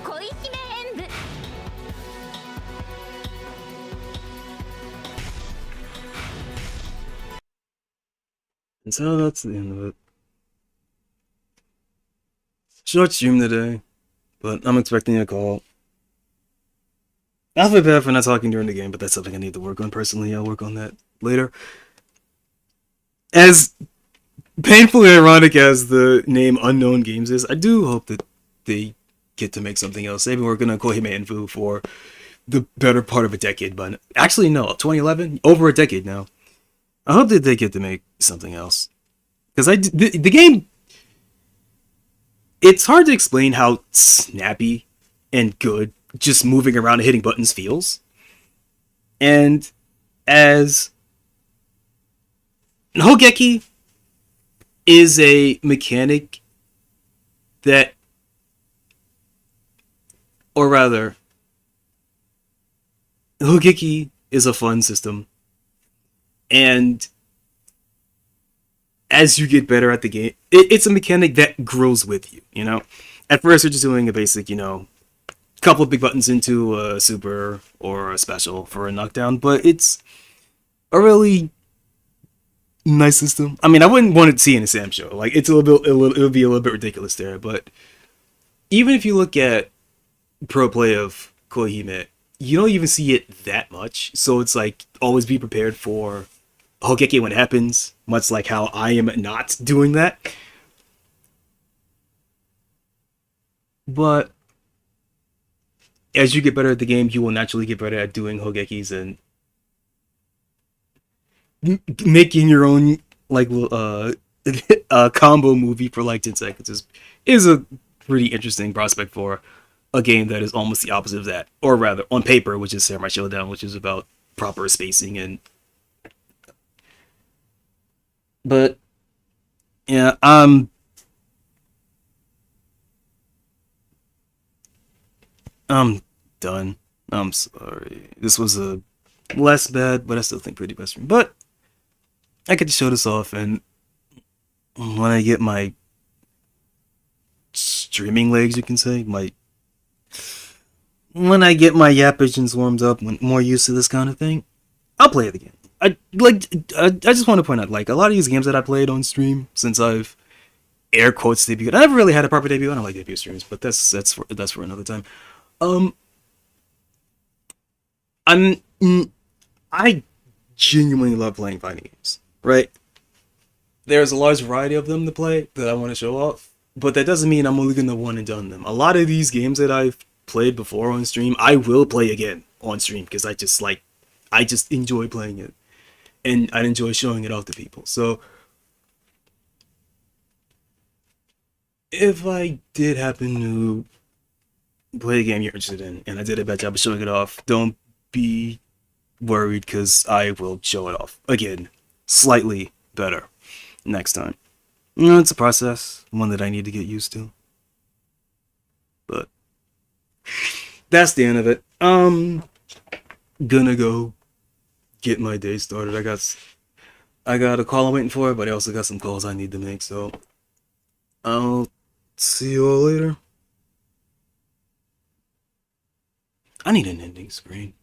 Koihime Enbu. And so that's the end of it. Short stream today, but I'm expecting a call. I feel bad for not talking during the game, but that's something I need to work on personally. I'll work on that later. As painfully ironic as the name Unknown Games is, I do hope that they get to make something else. They've been working on Koihime Enbu for the better part of a decade, but actually no, 2011, over a decade now. I hope that they get to make something else, because the game, it's hard to explain how snappy and good just moving around and hitting buttons feels. And as Hogeki is a mechanic that, or rather, Hogeki is a fun system, and as you get better at the game, it's a mechanic that grows with you, you know? At first, you're just doing a basic, couple of big buttons into a super or a special for a knockdown, but it's a really nice system. I mean, I wouldn't want to see in a Sam show. Like, it's it would be a little bit ridiculous there, but even if you look at pro play of Koihime, you don't even see it that much, so it's like, always be prepared for Hogeki when it happens, much like how I am not doing that. But as you get better at the game, you will naturally get better at doing Hogekis and making your own like a combo movie for like 10 seconds is a pretty interesting prospect for a game that is almost the opposite of that, or rather on paper, which is Samurai Showdown, which is about proper spacing. And but yeah, I'm done. I'm sorry. This was a less bad, but I still think pretty bad stream. But I get to show this off, and when I get my streaming legs, you can say, when I get my yap pigeons warmed up, when more used to this kind of thing, I'll play it again. I just want to point out, like, a lot of these games that I played on stream since I've air quotes debuted. I never really had a proper debut. I don't like debut streams, but that's for another time. I genuinely love playing fighting games, right? There's a large variety of them to play that I want to show off, but that doesn't mean I'm only going to one and done them. A lot of these games that I've played before on stream, I will play again on stream, because I just enjoy playing it, and I enjoy showing it off to people. So if I did happen to play a game you're interested in, and I did a bad job of showing it off, don't be worried, because I will show it off again, slightly better next time. It's a process, one that I need to get used to. But that's the end of it. Gonna go get my day started. I got a call I'm waiting for, but I also got some calls I need to make, so I'll see you all later. I need an ending screen.